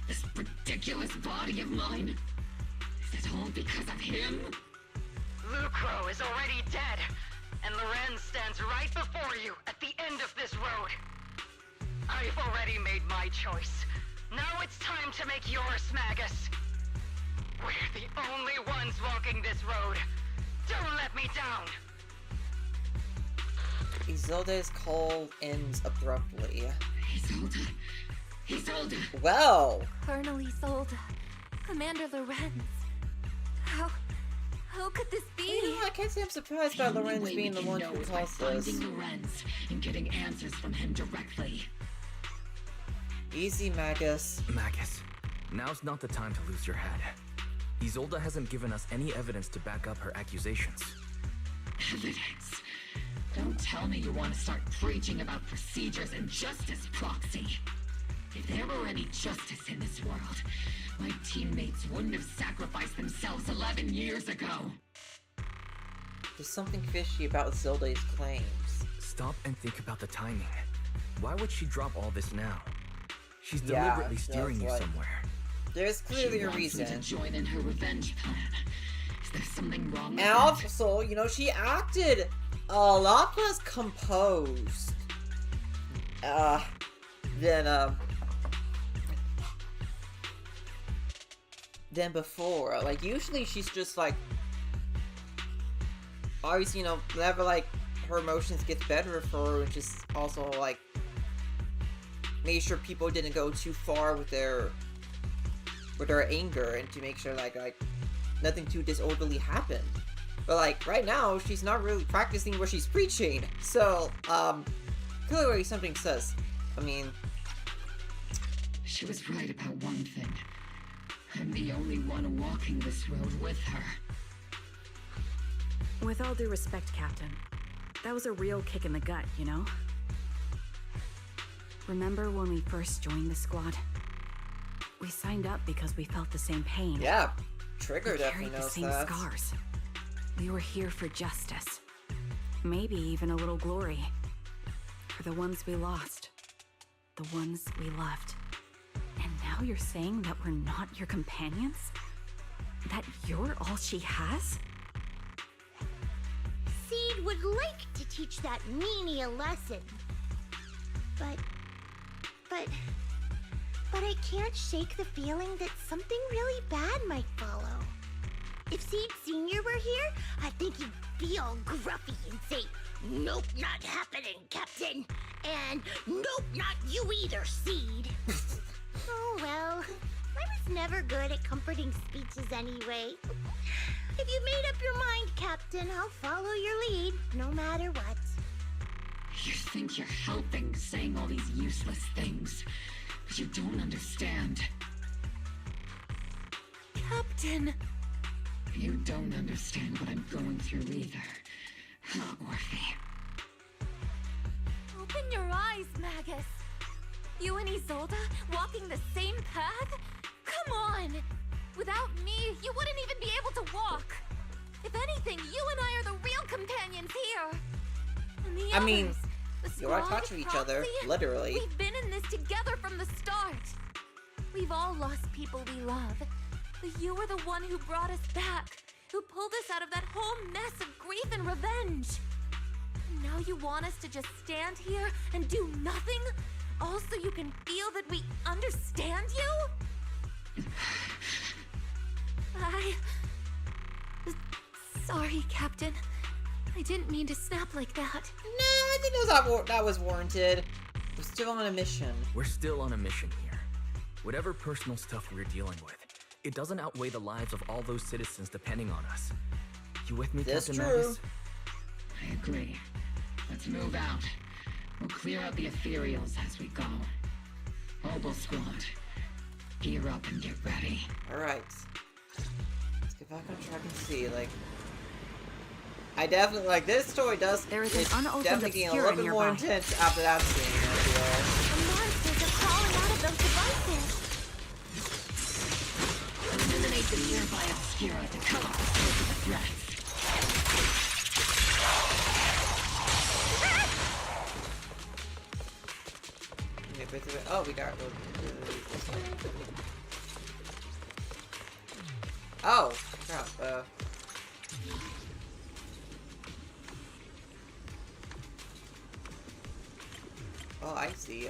This ridiculous body of mine. Is it all because of him? Lucro is already dead, and Lorenz stands right before you at the end of this road. I've already made my choice. Now it's time to make yours, Magus. We're the only ones walking this road. Don't let me down. Isolde's call ends abruptly. Isolde. Well. Colonel Isolde. Commander Lorenz. How could this be? You know, I can't say I'm surprised by Lorenz being the one who caused this. Finding Lorenz and getting answers from him directly. Easy, Magus. Magus, now's not the time to lose your head. Isolde hasn't given us any evidence to back up her accusations. Evidence? Don't tell me you want to start preaching about procedures and justice, Proxy. If there were any justice in this world, my teammates wouldn't have sacrificed themselves 11 years ago. There's something fishy about Isolde's claims. Stop and think about the timing. Why would she drop all this now? She's deliberately steering you somewhere. There's clearly a reason. To join in her revenge plan. Is there something wrong with And also, you know, she acted a lot less composed than before. Like, usually she's just like, obviously, you know, whenever like her emotions gets better for her, and just also like make sure people didn't go too far with their anger, and to make sure like nothing too disorderly happened. But like right now, she's not really practicing what she's preaching. So clearly something says. I mean, she was right about one thing. I'm the only one walking this road with her. With all due respect, Captain, that was a real kick in the gut, you know? Remember when we first joined the squad? We signed up because we felt the same pain. Yeah, Trigger we definitely carried the knows same that. scars. We were here for justice. Maybe even a little glory. For the ones we lost. The ones we loved. And now you're saying that we're not your companions? That you're all she has? Seed would like to teach that meanie a lesson. But I can't shake the feeling that something really bad might follow. If Seed Sr. were here, I think he'd be all gruffy and say, "Nope, not happening, Captain." And "Nope, not you either, Seed." Oh well, I was never good at comforting speeches anyway. If you made up your mind, Captain, I'll follow your lead, no matter what. You think you're helping, saying all these useless things, but you don't understand. Captain! You don't understand what I'm going through either, huh, Orphe? Open your eyes, Magus! You and Isolde walking the same path? Come on! Without me, you wouldn't even be able to walk! If anything, you and I are the real companions here! And the I mean, others, the you are squad, attached to each other, Proxy, literally. We've been in this together from the start! We've all lost people we love, but you were the one who brought us back, who pulled us out of that whole mess of grief and revenge! And now you want us to just stand here and do nothing? All so you can feel that we understand you? Sorry, Captain. I didn't mean to snap like that. Nah, I think that was warranted. We're still on a mission. We're still on a mission here. Whatever personal stuff we're dealing with, it doesn't outweigh the lives of all those citizens depending on us. You with me, That's Captain true. Magus? I agree. Let's move out. We'll clear out the ethereals as we go. Mobile squad, gear up and get ready. Alright. Let's get back on track and see, like... I definitely, like, this story does... There is an unopened definitely getting a obscura little bit more nearby. intense after that scene, I feel. The monsters are crawling out of those devices. Eliminate the nearby obscura to cut off the source of the threats. Oh, we got... Oh, crap, Oh, I see,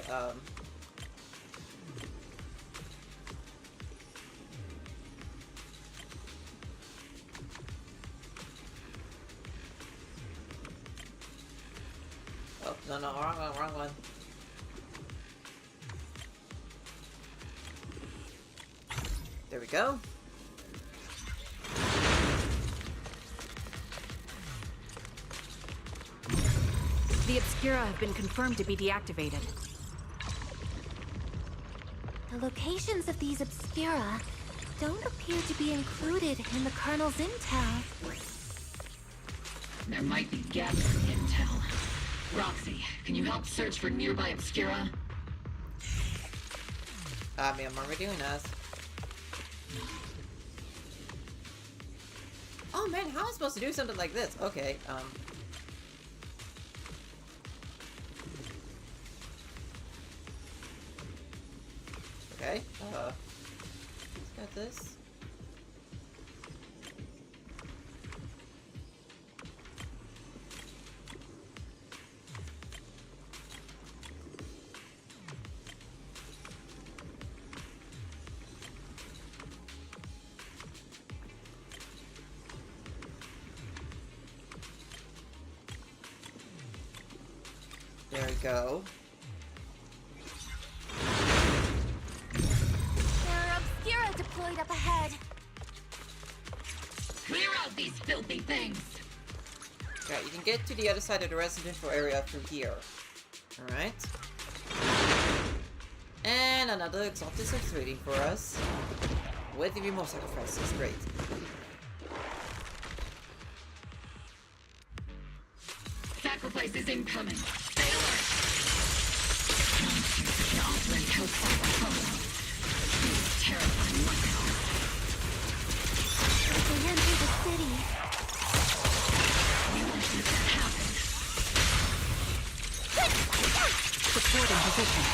Oh, no, wrong one. There we go. The Obscura have been confirmed to be deactivated. The locations of these Obscura don't appear to be included in the Colonel's intel. There might be gaps in intel. Roxy, can you help search for nearby obscura? I mean, what are we doing, us? Oh man, how am I supposed to do something like this? Okay, Okay, got this. There we go. There are Obscura deployed up ahead. Clear out these filthy things! Yeah, you can get to the other side of the residential area through here. Alright. And another Exaltus is waiting for us. With the remote sacrifices, great. Sacrifice is incoming. Stay alert! Monsters that can operate outside the hollow. These terrifying weapons. As they enter the city, We won't let that happen. Supporting position.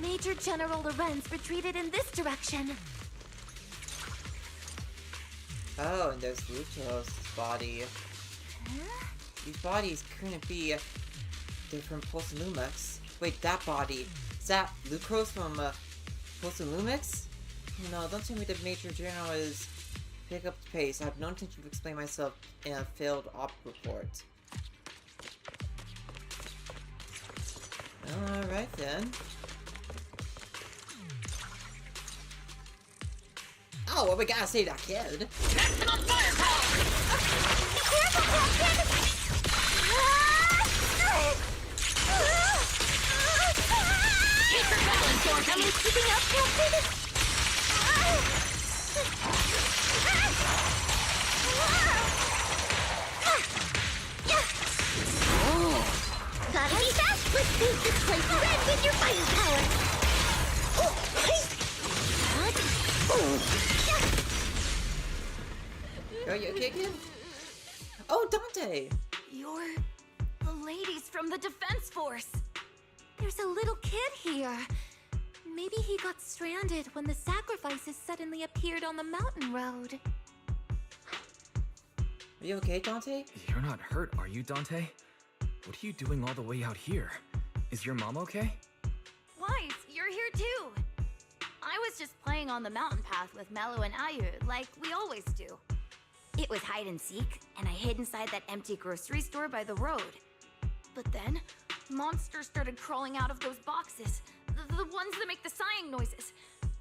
Major General Lorenz retreated in this direction. Oh, and there's Lutos' body. Huh? These bodies couldn't be different Pulse Lumix. Wait, that body. Is that Lucros from Pulse Lumix? No, don't tell me the Major General is pick up the pace. I have no intention to explain myself in a failed op report. Alright then. Oh, well, we gotta save that kid. Maximum firepower! Careful, Captain! Keep your balance, Dorothy! Am I keeping up, Captain? Gotta be fast! Let's paint this place red with your firepower! Are you okay, kid? Oh, Dante! You're the ladies from the Defense Force. There's a little kid here. Maybe he got stranded when the sacrifices suddenly appeared on the mountain road. Are you okay, Dante? You're not hurt, are you, Dante? What are you doing all the way out here? Is your mom okay? Weiss, you're here too. I was just playing on the mountain path with Mello and Ayu, like we always do. It was hide and seek, and I hid inside that empty grocery store by the road. But then, monsters started crawling out of those boxes. The ones that make the sighing noises.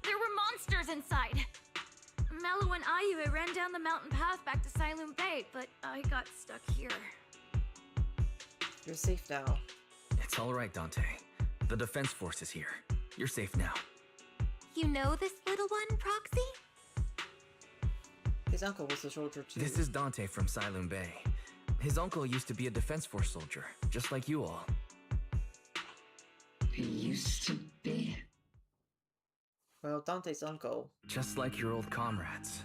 There were monsters inside. Mello and Ayu ran down the mountain path back to Siloon Bay, but I got stuck here. You're safe now. It's all right, Dante. The Defense Force is here. You're safe now. You know this little one, Proxy? His uncle was a soldier too. This is Dante from Siloon Bay. His uncle used to be a Defense Force soldier, just like you all. He used to be? Well, Dante's uncle. Just like your old comrades.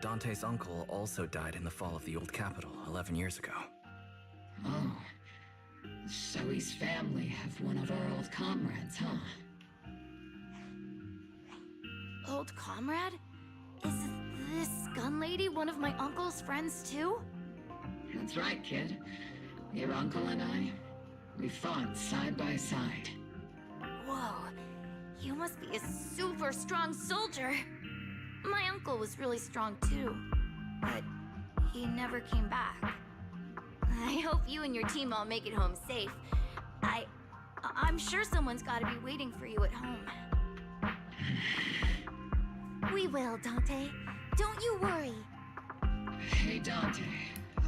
Dante's uncle also died in the fall of the old capital 11 years ago. Oh. So his family have one of our old comrades, huh? Old comrade? Is this gun lady one of my uncle's friends too? That's right, kid. Your uncle and I, we fought side by side. Whoa, you must be a super strong soldier. My uncle was really strong too, but he never came back. I hope you and your team all make it home safe. I'm sure someone's gotta be waiting for you at home. We will, Dante. Don't you worry. Hey, Dante,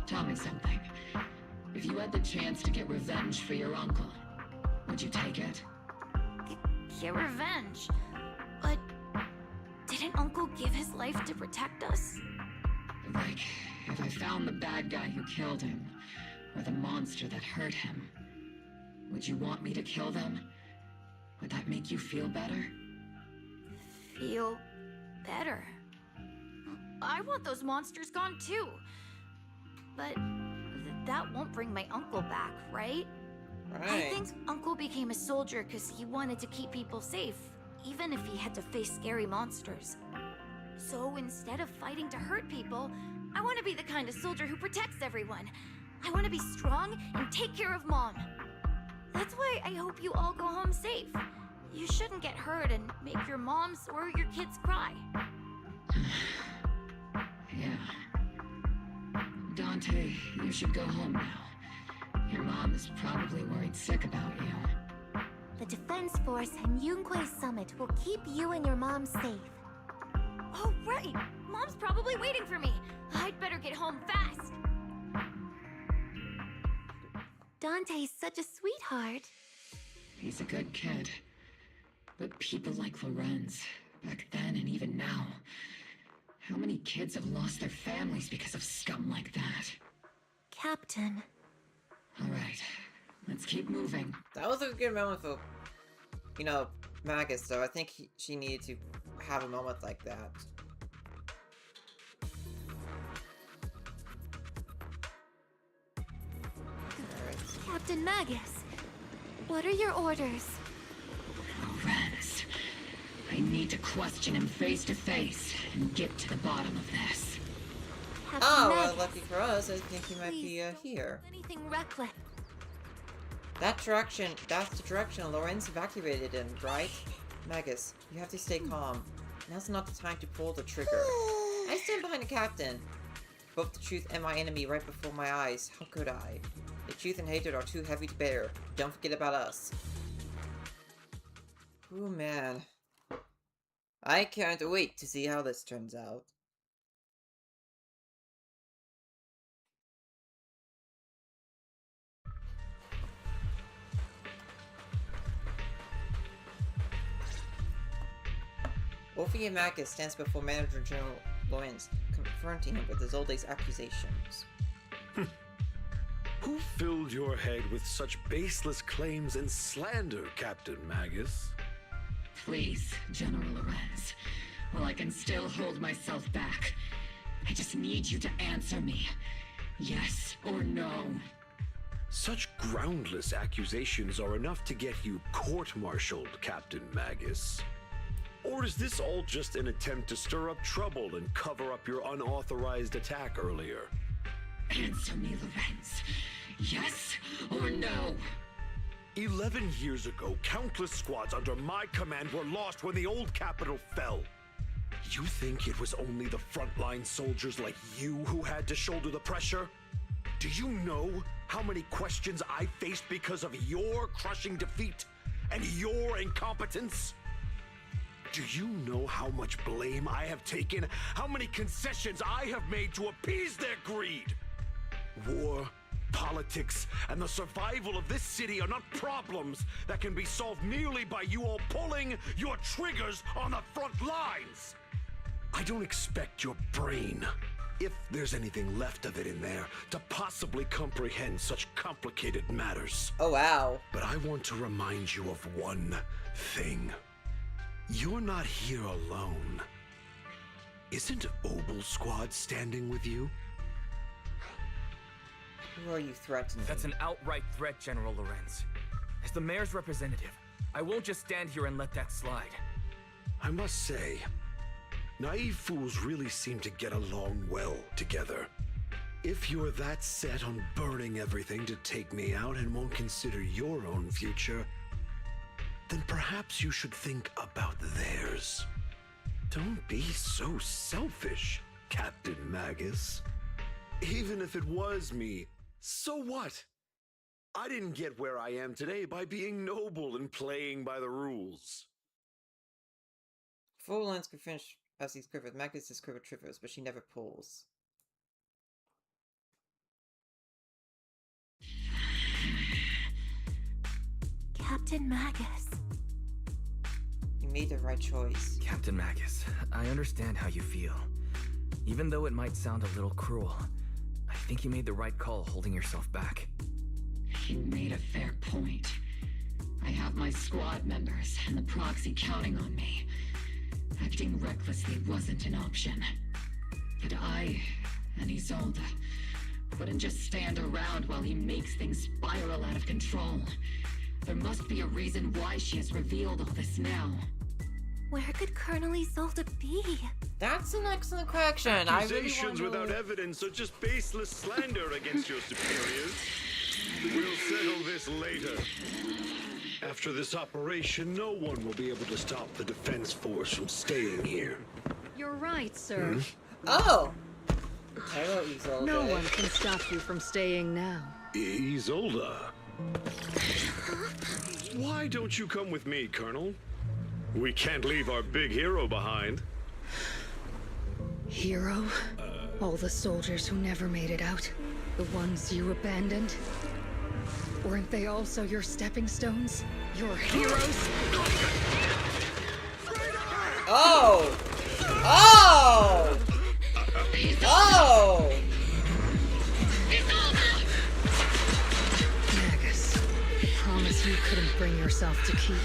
tell me something. If you had the chance to get revenge for your uncle, would you take it? Get revenge? But didn't Uncle give his life to protect us? Like, if I found the bad guy who killed him, or the monster that hurt him, would you want me to kill them? Would that make you feel better? Feel better? I want those monsters gone too. But that won't bring my uncle back, right? I think Uncle became a soldier because he wanted to keep people safe, even if he had to face scary monsters. So instead of fighting to hurt people, I want to be the kind of soldier who protects everyone. I want to be strong and take care of Mom. That's why I hope you all go home safe. You shouldn't get hurt and make your moms or your kids cry. Yeah. Dante, you should go home now. Your mom is probably worried sick about you. The Defense Force and Yunquei Summit will keep you and your mom safe. Oh, right! Mom's probably waiting for me. I'd better get home fast. Dante's such a sweetheart. He's a good kid. But people like Lorenz, back then and even now, how many kids have lost their families because of scum like that? Captain. Alright, let's keep moving. That was a good moment for, you know, Magus, so I think she needed to have a moment like that. Captain Magus, what are your orders? Lorenz, I need to question him face to face and get to the bottom of this. Captain Oh, Magus, well, lucky for us, I think he might be here. anything reckless. That's the direction Lorenz evacuated in, right? Magus, you have to stay calm. Now's not the time to pull the trigger. I stand behind the captain. Both the truth and my enemy right before my eyes. How could I? The truth and hatred are too heavy to bear. Don't forget about us. Oh man. I can't wait to see how this turns out. Wolfie Magus stands before Manager General Lorenz, confronting him with Izolde's accusations. Who filled your head with such baseless claims and slander, Captain Magus? Please, General Lorenz. While I can still hold myself back, I just need you to answer me. Yes or no? Such groundless accusations are enough to get you court-martialed, Captain Magus. Or is this all just an attempt to stir up trouble and cover up your unauthorized attack earlier? Answer me, Lorenz. Yes or no? 11 years ago, countless squads under my command were lost when the old capital fell. You think it was only the frontline soldiers like you who had to shoulder the pressure? Do you know how many questions I faced because of your crushing defeat? and your incompetence? Do you know how much blame I have taken? How many concessions I have made to appease their greed? War, politics, and the survival of this city are not problems that can be solved merely by you all pulling your triggers on the front lines. I don't expect your brain, if there's anything left of it in there, to possibly comprehend such complicated matters. Oh, wow. But I want to remind you of one thing. You're not here alone. Isn't Obel Squad standing with you? Who are you threatening? That's an outright threat, General Lorenz. As the mayor's representative, I won't just stand here and let that slide. I must say, naive fools really seem to get along well together. If you're that set on burning everything to take me out and won't consider your own future, then perhaps you should think about theirs. Don't be so selfish, Captain Magus. Even if it was me, so what? I didn't get where I am today by being noble and playing by the rules. Full lens can finish as these quivers. Magus is quiver trivers, but she never pulls. Captain Magus. You made the right choice. Captain Magus, I understand how you feel. Even though it might sound a little cruel, I think you made the right call holding yourself back. You made a fair point. I have my squad members and the proxy counting on me. Acting recklessly wasn't an option. But I and Isolde wouldn't just stand around while he makes things spiral out of control. There must be a reason why she has revealed all this now. Where could Colonel Isolde be? That's an excellent question. Accusations without evidence are just baseless slander against your superiors. We'll settle this later. After this operation, no one will be able to stop the Defense Force from staying here. You're right, sir. Oh! Hello, Isolde. No one can stop you from staying now. Isolde. Why don't you come with me, Colonel? We can't leave our big hero behind. Hero? All the soldiers who never made it out? The ones you abandoned? Weren't they also your stepping stones? Your heroes? Oh! Oh! Oh! Magus, I promise you couldn't bring yourself to keep.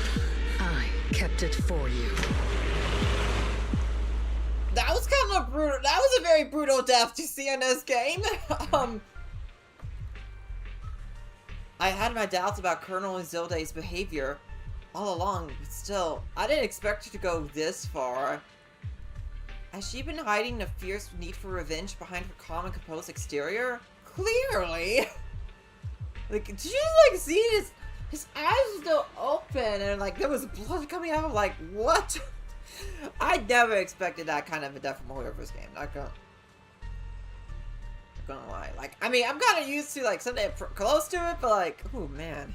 I kept it for you. That was kind of brutal. That was a very brutal death to see in this game. I had my doubts about Colonel Isolde's behavior all along, but still, I didn't expect her to go this far. Has she been hiding a fierce need for revenge behind her calm and composed exterior? Clearly! Like, did you, like, see his eyes were still open and, like, there was blood coming out? Like, what? I never expected that kind of a death from a horror first game. Not gonna lie. Like, I mean, I'm kind of used to, like, something close to it, but, like, oh, man.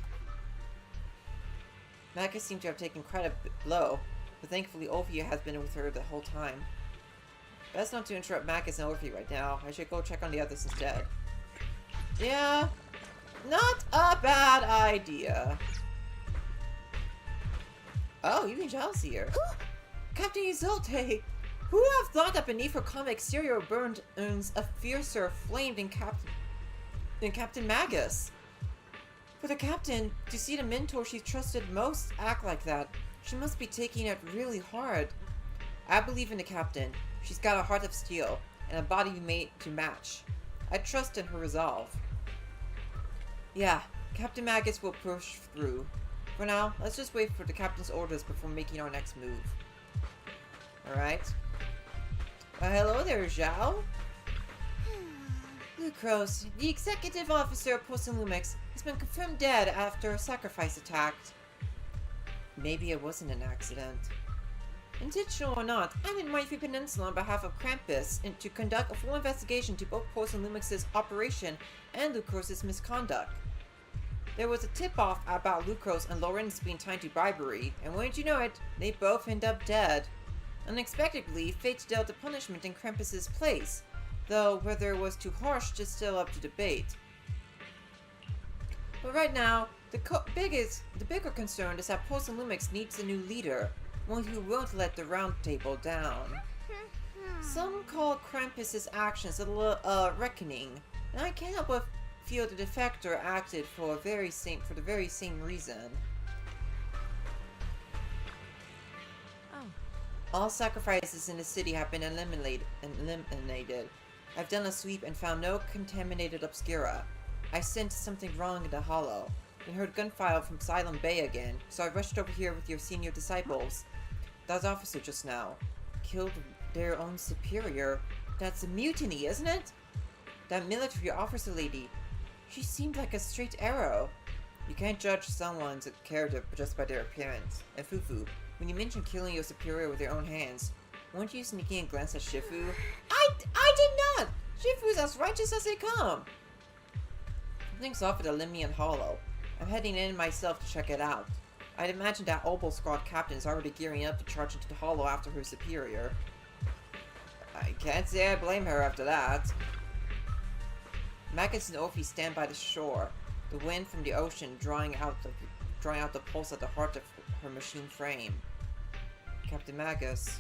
Magus seemed to have taken quite a blow, but thankfully Orpheus has been with her the whole time. Best not to interrupt Magus and Orpheus right now. I should go check on the others instead. Yeah, not a bad idea. Oh, even Giles here. Captain Isolde! Who would have thought that beneath her calm exterior burned a fiercer flame than Captain Magus? For the Captain, to see the mentor she trusted most act like that, she must be taking it really hard. I believe in the Captain. She's got a heart of steel, and a body made to match. I trust in her resolve. Yeah, Captain Magus will push through. For now, let's just wait for the Captain's orders before making our next move. Alright. Hello there, Zhao. Lucros, the executive officer of Lumix, has been confirmed dead after a sacrifice attack. Maybe it wasn't an accident. Intentional or not, I'm in Whitefy Peninsula on behalf of Krampus and to conduct a full investigation to both Lumix's operation and Lucros' misconduct. there was a tip-off about Lucros and Lorenz being tied to bribery, and wouldn't you know it, they both end up dead. Unexpectedly, fate dealt a punishment in Krampus's place, though whether it was too harsh is still up to debate. But right now, the bigger concern is that Pulse and Lumix needs a new leader, one who won't let the round table down. Some call Krampus's actions a reckoning, and I can't help but feel the defector acted for the very same reason. All sacrifices in the city have been eliminated. I've done a sweep and found no contaminated obscura. I sensed something wrong in the hollow, and heard gunfire from Silent Bay again, so I rushed over here with your senior disciples. That officer just now killed their own superior. That's a mutiny, isn't it? That military officer lady, she seemed like a straight arrow. You can't judge someone's character just by their appearance. And Fufu, when you mentioned killing your superior with your own hands, weren't you sneaking a glance at Shifu? I did not! Shifu's as righteous as they come! Something's off at the Limian Hollow. I'm heading in myself to check it out. I'd imagine that Obel Squad captain is already gearing up to charge into the Hollow after her superior. I can't say I blame her after that. Magus and Ophi stand by the shore, the wind from the ocean drawing out the pulse at the heart of her machine frame. Captain Magus.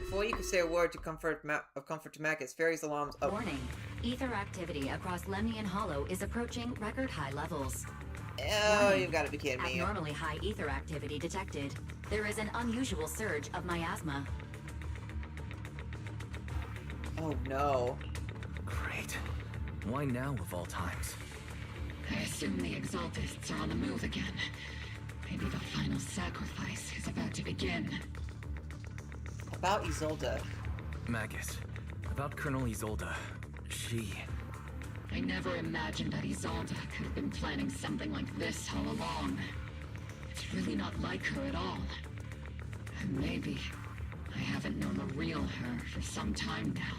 Before you can say a word to comfort to Magus, Fairy's alarms up. Warning. Ether activity across Lemnian Hollow is approaching record high levels. Oh, Warning. you've got to be kidding me. Abnormally high ether activity detected. There is an unusual surge of miasma. Oh no. Great. Why now of all times? I assume the Exaltists are on the move again. Maybe the final sacrifice is about to begin. About Isolde. Magus, about Colonel Isolde. I never imagined that Isolde could have been planning something like this all along. It's really not like her at all. And maybe I haven't known the real her for some time now.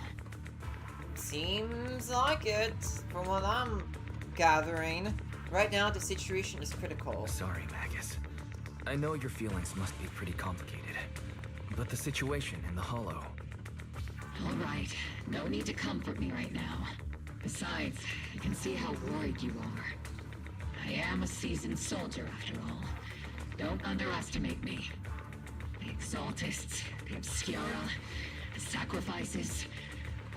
Seems like it, from what I'm gathering. Right now, the situation is critical. Sorry, Magus. I know your feelings must be pretty complicated. But the situation in the Hollow... Alright, no need to comfort me right now. Besides, I can see how worried you are. I am a seasoned soldier, after all. Don't underestimate me. The Exaltists, the Obscura, the sacrifices...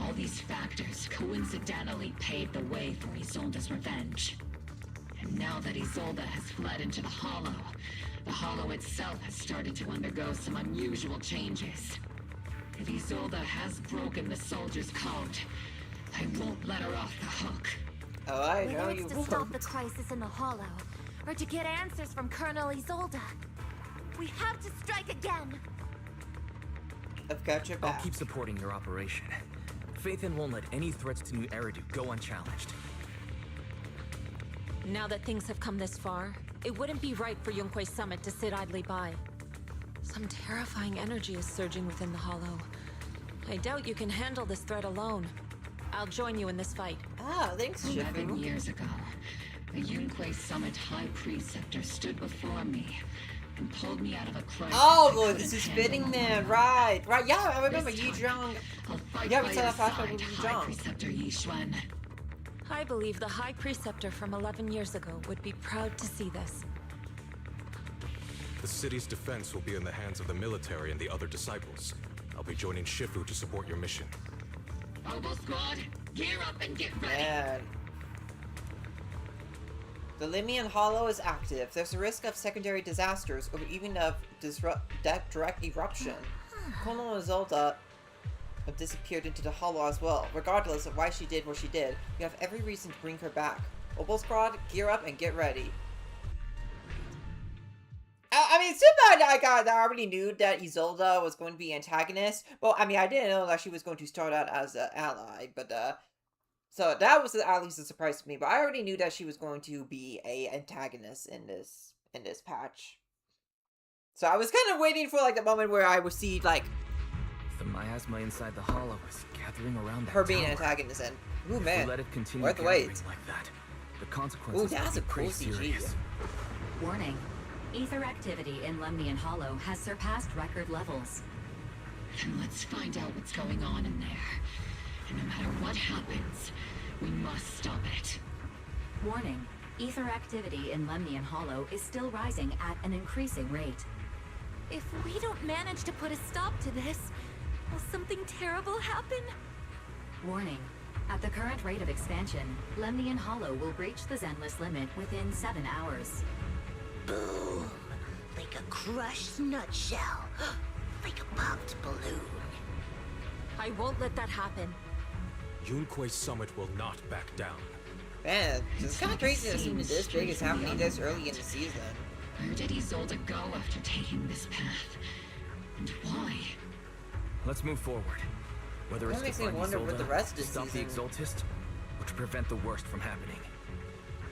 all these factors coincidentally paved the way for Isolde's revenge. And now that Isolde has fled into the Hollow itself has started to undergo some unusual changes. If Isolde has broken the soldier's code, I won't let her off the hook. Oh, I know Whether you it's to won't. stop the crisis in the Hollow, or to get answers from Colonel Isolde, we have to strike again! I've got your back. I'll keep supporting your operation. Phaethon won't let any threats to New Eridu go unchallenged. Now that things have come this far, it wouldn't be right for Yunque's summit to sit idly by. Some terrifying energy is surging within the Hollow. I doubt you can handle this threat alone. I'll join you in this fight. Ah, thanks, 11 Shifu. years ago, the Yunque Summit High Preceptor stood before me and pulled me out of a crisis. Oh, I well, couldn't this is handle fitting alone. then. Right. Yeah, I remember This Yi time, Zhang. I'll fight Yeah, by we saw your that flashback with side, Yi High Zhang. Preceptor Yi Xuan. I believe the High Preceptor from 11 years ago would be proud to see this. The city's defense will be in the hands of the military and the other disciples. I'll be joining Shifu to support your mission. Obel Squad, gear up and get ready. Man. The Limian Hollow is active. There's a risk of secondary disasters or even of direct eruption. Colonel Isolde disappeared into the Hollow as well. Regardless of why she did what she did, you have every reason to bring her back. Obel Squad, gear up and get ready. I mean, I already knew that Isolde was going to be antagonist. Well, I mean, I didn't know that she was going to start out as an ally, but, so that was at least a surprise to me, but I already knew that she was going to be a antagonist in this patch. So I was kind of waiting for, like, the moment where I would see, like... The miasma inside the Hollow is gathering around that her being tower. an antagonist, and... Ooh, If man. we let it continue Worth the gathering wait. like that, The consequences that's could a be pretty cool CG. serious. Warning. Ether activity in Lemnian Hollow has surpassed record levels. Then let's find out what's going on in there. And no matter what happens, we must stop it. Warning. Ether activity in Lemnian Hollow is still rising at an increasing rate. If we don't manage to put a stop to this, will something terrible happen? Warning. At the current rate of expansion, Lemnian Hollow will breach the Zenless limit within 7 hours. Boom. Like a crushed nutshell. Like a popped balloon. I won't let that happen. Yunque's summit will not back down. Man, it's kind of crazy to assume that this big is happening this early in the season. Where did Isolde go after taking this path? And why? Let's move forward. Whether That it's to makes me find wonder what Isolde, the rest of the stop the season- Exaltist, or to prevent the worst from happening.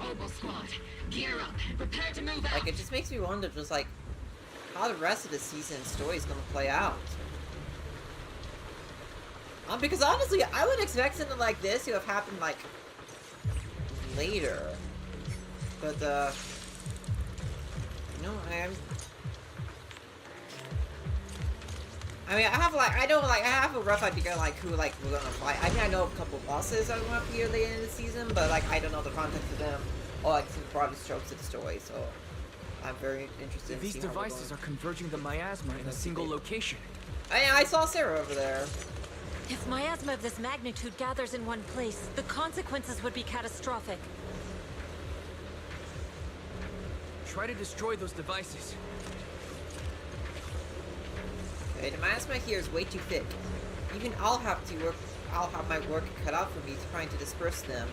Obel Squad, gear up and prepare to move out! Like, it just makes me wonder, just like, how the rest of the season's story is gonna play out. Because honestly, I would expect something like this to have happened, like, later. But, you know, I mean, I have a rough idea, like, who, like, we're gonna fight. I mean, I know a couple bosses that are gonna appear later in the season, but, like, I don't know the context of them, or, like, some broader strokes of the story, so I'm very interested in These seeing how we're devices going. are converging the miasma in a single location. I saw Sarah over there. If miasma of this magnitude gathers in one place, the consequences would be catastrophic. Try to destroy those devices. Okay, the miasma here is way too thick. Even I'll have my work cut out for me trying to disperse them.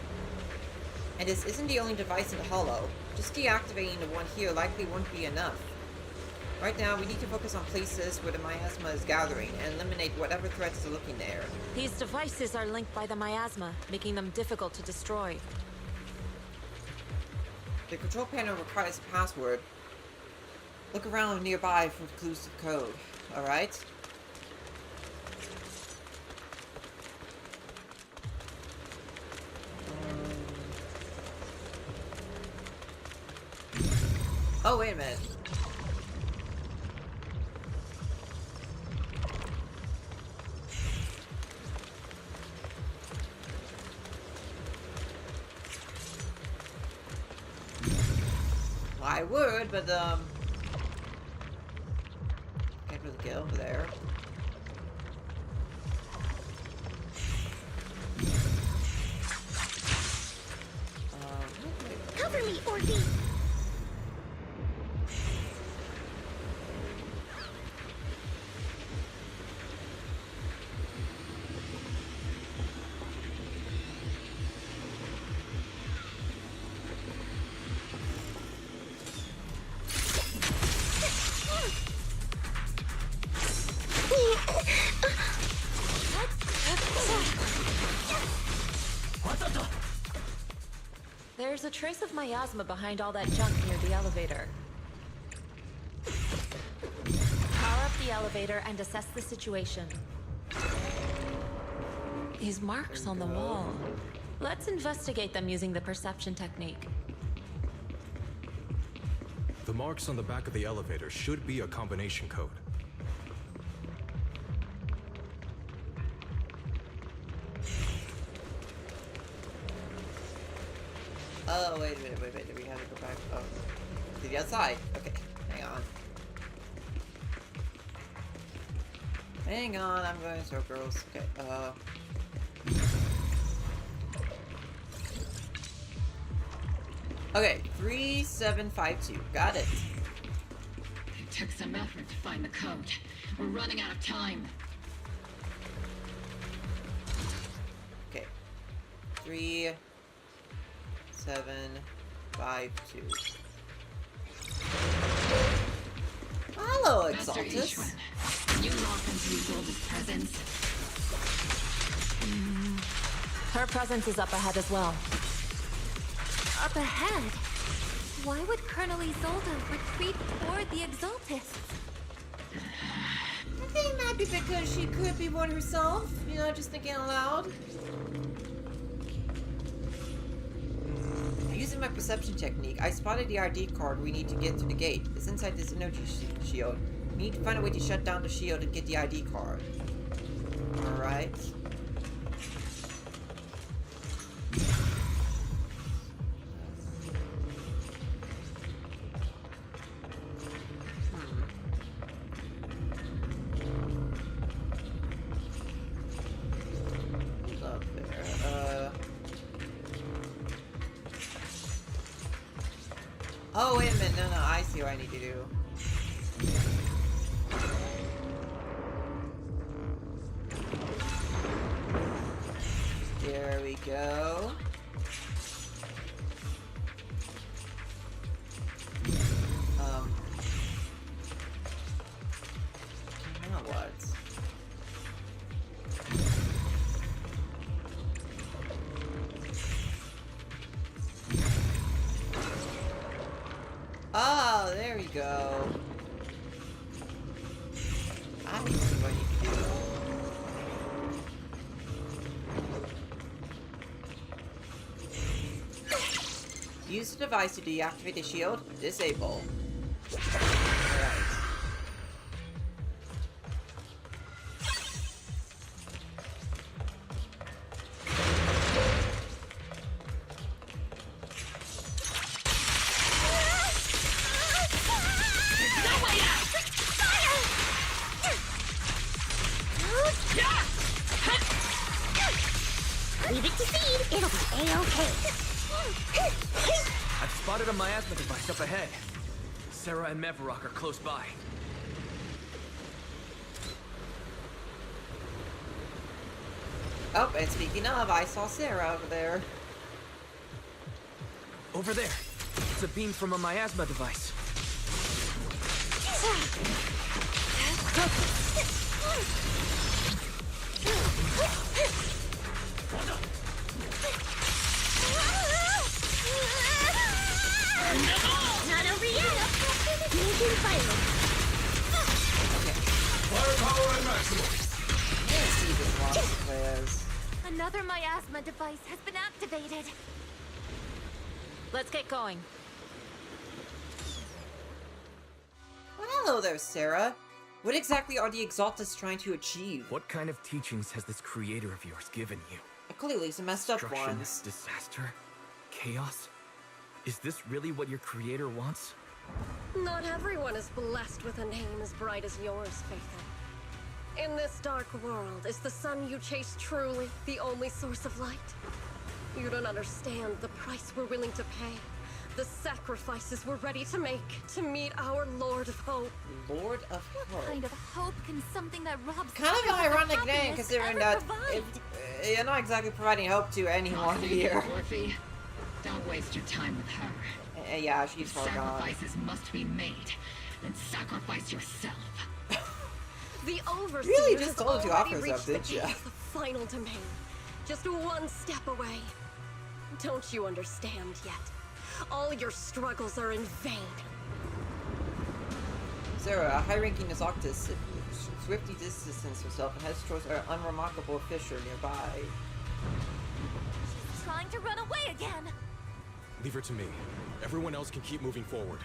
And this isn't the only device in the hollow. Just deactivating the one here likely won't be enough. Right now, we need to focus on places where the miasma is gathering and eliminate whatever threats are looking there. These devices are linked by the miasma, making them difficult to destroy. The control panel requires a password. Look around nearby for clues to the code. Alright? Oh, wait a minute. I would, but, can't really get over there. Cover me, Orby! There's a trace of miasma behind all that junk near the elevator. Power up the elevator and assess the situation. These marks on the wall. Let's investigate them using the perception technique. The marks on the back of the elevator should be a combination code. Oh, wait a minute, do we have to go back? Oh, to the outside. Okay, hang on. Hang on, I'm going in circles. Okay, okay, 3752. Got it. It took some effort to find the code. We're running out of time. Okay. 3752. Hello, Master Exaltus. Ishran, can you lock into Isolde's presence? Her presence is up ahead as well. Up ahead? Why would Colonel Isolde retreat toward the Exaltists? I think it might be because she could be one herself. You know, just thinking out loud. Use my perception technique, I spotted the ID card we need to get through the gate. It's inside this energy shield. We need to find a way to shut down the shield and get the ID card. Alright. Oh, wait a minute. No, I see what I need to do. There we go. Now what? Oh, there we go. I see what I need to do. Use the device to deactivate the shield. Disable. Alright. Leave it to Seed. It'll be A-okay. I've spotted a miasma device up ahead. Sarah and Mevarok are close by. Oh, and speaking of, I saw Sarah over there. Over there. It's a beam from a miasma device. Not over yet. Making fire. Firepower and maximum. Let's see this one players. Another miasma device has been activated. Let's get going. Well, hello there, Sarah. What exactly are the Exaltists trying to achieve? What kind of teachings has this creator of yours given you? Clearly some messed up Destruction, ones. disaster, chaos? Is this really what your creator wants? Not everyone is blessed with a name as bright as yours, Faithen. In this dark world, is the sun you chase truly the only source of light? You don't understand the price we're willing to pay, the sacrifices we're ready to make to meet our Lord of Hope. Lord of What Hope. kind of hope can something that robs Kind of others an ironic name, happiness considering ever that provide? you're not exactly providing hope to anyone here. Dorothy, don't waste your time with her. Yeah, she's far gone. Sacrifices must be made. Then sacrifice yourself. The overseer Really has just told you already off reached herself, the didn't gate ya? of the final domain. Just one step away. Don't you understand yet? All your struggles are in vain. Sarah, a high-ranking Exaltist, swiftly distances herself and heads towards an unremarkable fissure nearby. She's trying to run away again. Leave her to me. Everyone else can keep moving forward.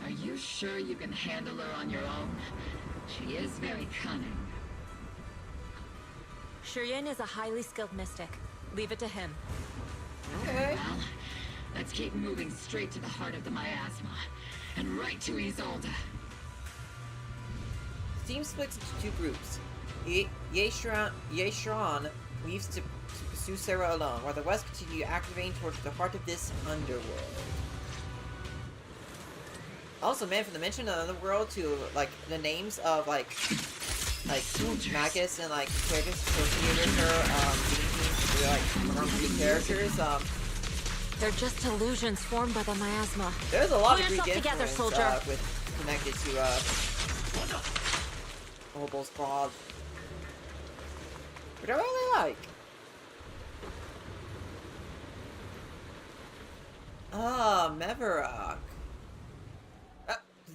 Are you sure you can handle her on your own? She is very cunning. Shiryen is a highly skilled mystic. Leave it to him. Okay. Well, let's keep moving straight to the heart of the miasma. And right to Isolde. The team splits into two groups. Yeshran leaves to pursue Sarah alone, while the rest continue activating towards the heart of this underworld. Also, man, for the mention of the underworld to like the names of like Magus and like characters associated with her, like the characters, They're just illusions formed by the miasma. there's a lot Pull of Greek yourself together, influence soldier. with connected to Obo's Squad, which I really like. Ah, Mevarok.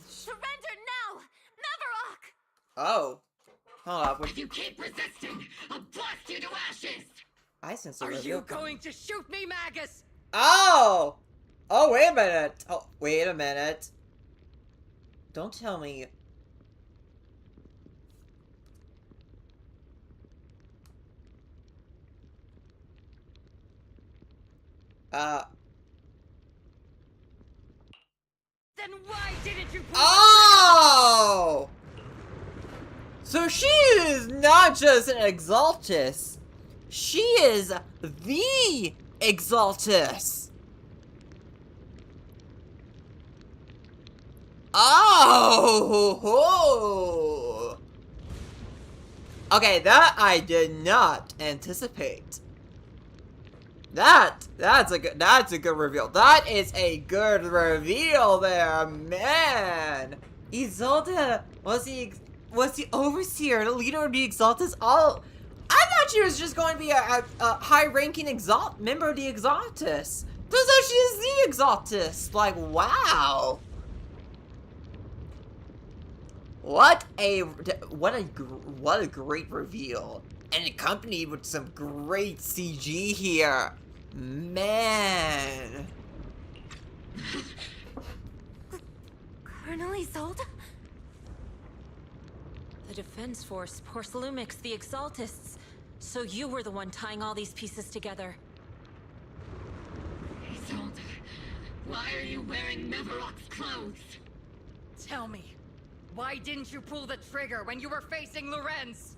Surrender now! Mevarok! Oh. Hold up. If you keep resisting, I'll blast you to ashes! I sense Are a you reveal coming. going to shoot me, Magus? Oh! Oh, wait a minute. Oh, wait a minute. Don't tell me. Then why didn't you pull Oh! So she is not just an Exaltus. She is the Exaltus. Oh! Okay, that I did not anticipate. That's a good reveal. That is a good reveal there, man. Isolde was the overseer, the leader of the Exaltus. I thought she was just going to be a high-ranking member of the Exaltus. Turns out she is the Exaltus. Like, wow. What a great reveal. And accompanied with some great CG here. Man. Colonel Isolde? The Defense Force, Porcelumix, the Exaltists. So you were the one tying all these pieces together. Isolde, why are you wearing Mevarok's clothes? Tell me, why didn't you pull the trigger when you were facing Lorenz?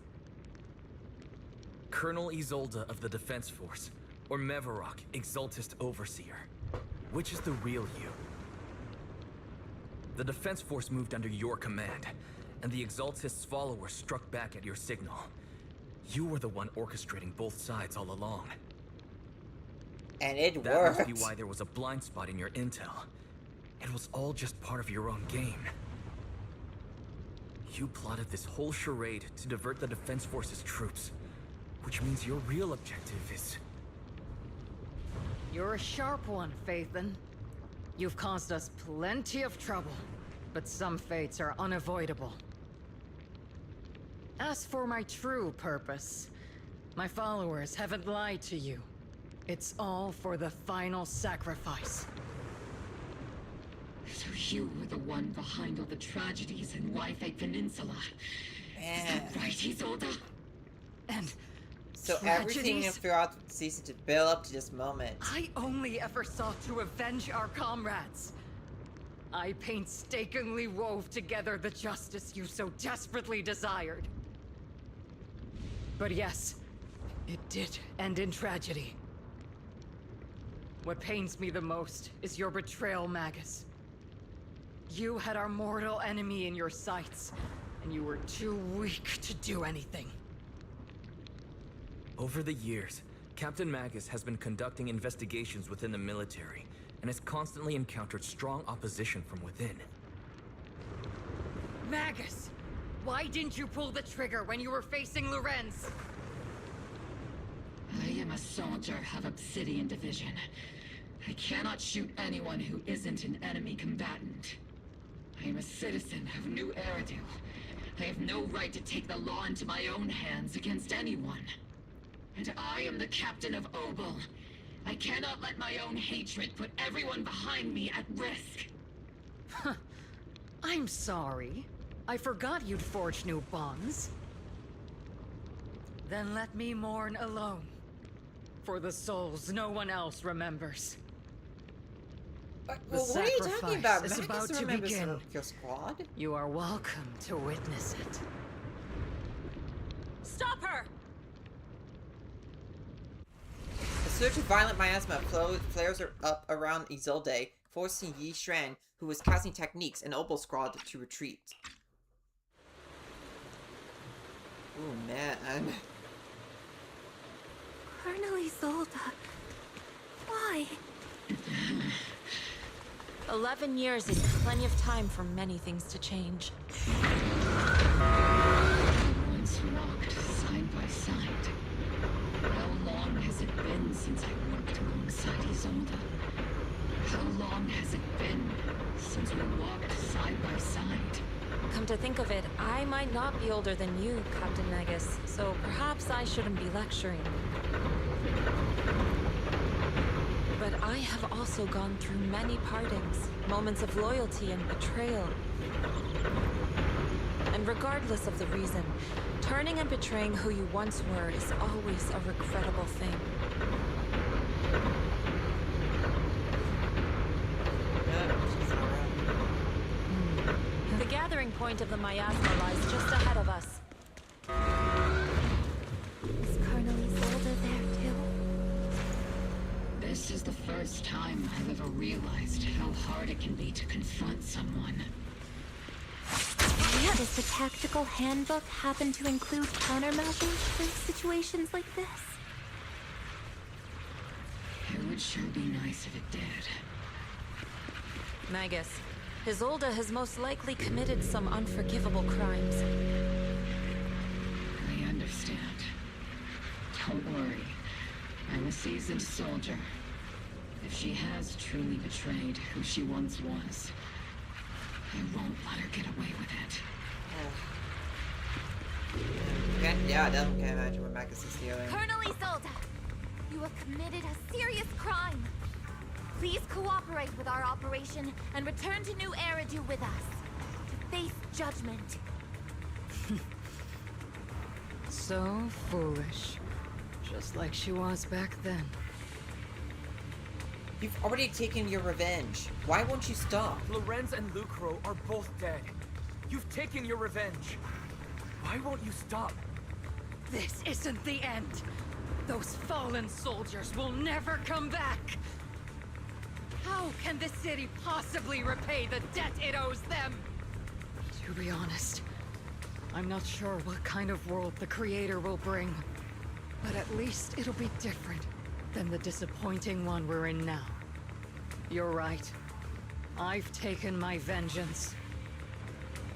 Colonel Isolde of the Defense Force, or Mevarok, Exaltist Overseer. Which is the real you? The Defense Force moved under your command, and the Exaltist's followers struck back at your signal. You were the one orchestrating both sides all along. And it that worked. That must be why there was a blind spot in your intel. It was all just part of your own game. You plotted this whole charade to divert the Defense Force's troops. Which means your real objective is... You're a sharp one, Phaethon. You've caused us plenty of trouble, but some fates are unavoidable. As for my true purpose, my followers haven't lied to you. It's all for the final sacrifice. So you were the one behind all the tragedies in Wi-Fi Peninsula. Is that right, Isolde? And so everything throughout the season to build up to this moment. I only ever sought to avenge our comrades. I painstakingly wove together the justice you so desperately desired. But yes, it did end in tragedy. What pains me the most is your betrayal, Magus. You had our mortal enemy in your sights, and you were too weak to do anything. Over the years, Captain Magus has been conducting investigations within the military, and has constantly encountered strong opposition from within. Magus! Why didn't you pull the trigger when you were facing Lorenz? I am a soldier of Obsidian Division. I cannot shoot anyone who isn't an enemy combatant. I am a citizen of New Eridu. I have no right to take the law into my own hands against anyone. And I am the captain of Obel. I cannot let my own hatred put everyone behind me at risk. I'm sorry. I forgot you'd forged new bonds. Then let me mourn alone. For the souls no one else remembers. Well, what are you talking about? Is about to begin. Your squad? You are welcome to witness it. Stop her! A surge of violent miasma flares up around Isolde, forcing Yi Shren, who was casting techniques, and Obel squad to retreat. Ooh, man. Colonel Isolde. Why? 11 years is plenty of time for many things to change. Once walked side by side. How long has it been since I worked alongside Isolde? How long has it been since we walked side by side? Come to think of it, I might not be older than you, Captain Magus, so perhaps I shouldn't be lecturing. But I have also gone through many partings, moments of loyalty and betrayal. And regardless of the reason, turning and betraying who you once were is always a regrettable thing. The gathering point of the miasma lies just ahead of us. Is Colonel Isolde there too? This is the first time I've ever realized how hard it can be to confront someone. Does the tactical handbook happen to include countermeasures for situations like this? It would sure be nice if it did. Magus, Isolde has most likely committed some unforgivable crimes. I understand. Don't worry. I'm a seasoned soldier. If she has truly betrayed who she once was, I won't let her get away with it. Yeah, I definitely can't imagine what Magus is doing. Colonel Isolde, you have committed a serious crime. Please cooperate with our operation and return to New Eridu with us to face judgment. So foolish. Just like she was back then. You've already taken your revenge. Why won't you stop? Lorenz and Lucro are both dead. You've taken your revenge. Why won't you stop? This isn't the end. Those fallen soldiers will never come back. How can the city possibly repay the debt it owes them? To be honest, I'm not sure what kind of world the Creator will bring. But at least it'll be different than the disappointing one we're in now. You're right. I've taken my vengeance.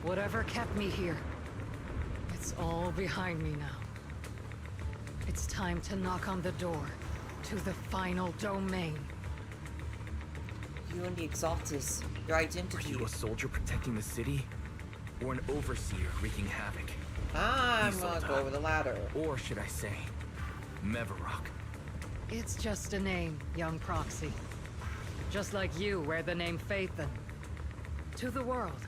Whatever kept me here, it's all behind me now. It's time to knock on the door to the final domain. You and the Exaltus, your identity. Are you a soldier protecting the city? Or an overseer wreaking havoc? I'm gonna go with the latter. Or should I say, Mevarok? It's just a name, young Proxy. Just like you wear the name Phaethon. To the world,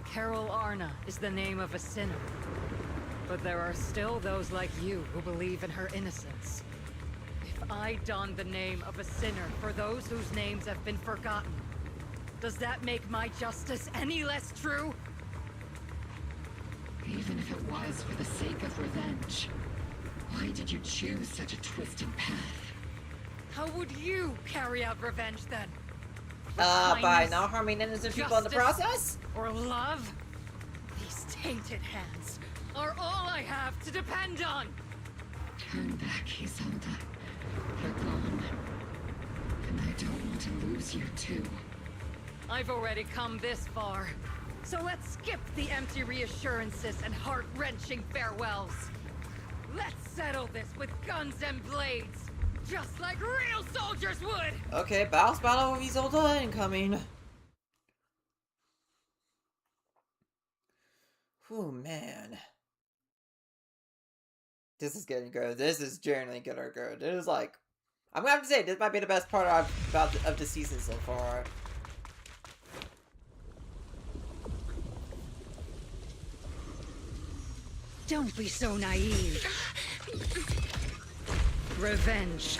Carol Arna is the name of a sinner. But there are still those like you who believe in her innocence. If I don the name of a sinner for those whose names have been forgotten, does that make my justice any less true? Even if it was for the sake of revenge, why did you choose such a twisted path? How would you carry out revenge then? By not harming innocent people in the process? Or love? These tainted hands are all I have to depend on! Turn back, Isolde. You're gone. And I don't want to lose you too. I've already come this far. So let's skip the empty reassurances and heart-wrenching farewells. Let's settle this with guns and blades, just like real soldiers would! Okay, boss battle with Isolde incoming. Whew, man. This is getting good. This is generally getting good. It is like, I'm gonna have to say, this might be the best part of the season so far. Don't be so naive. Revenge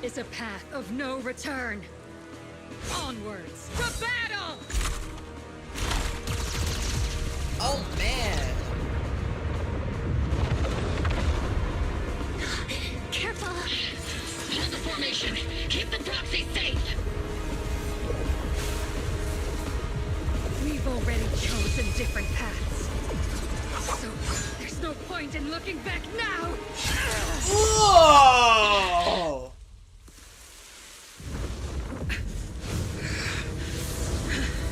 is a path of no return. Onwards to battle! Oh, man. Careful! Hold the formation! Keep the proxy safe! We've already chosen different paths. So, there's no point in looking back now! Whoa!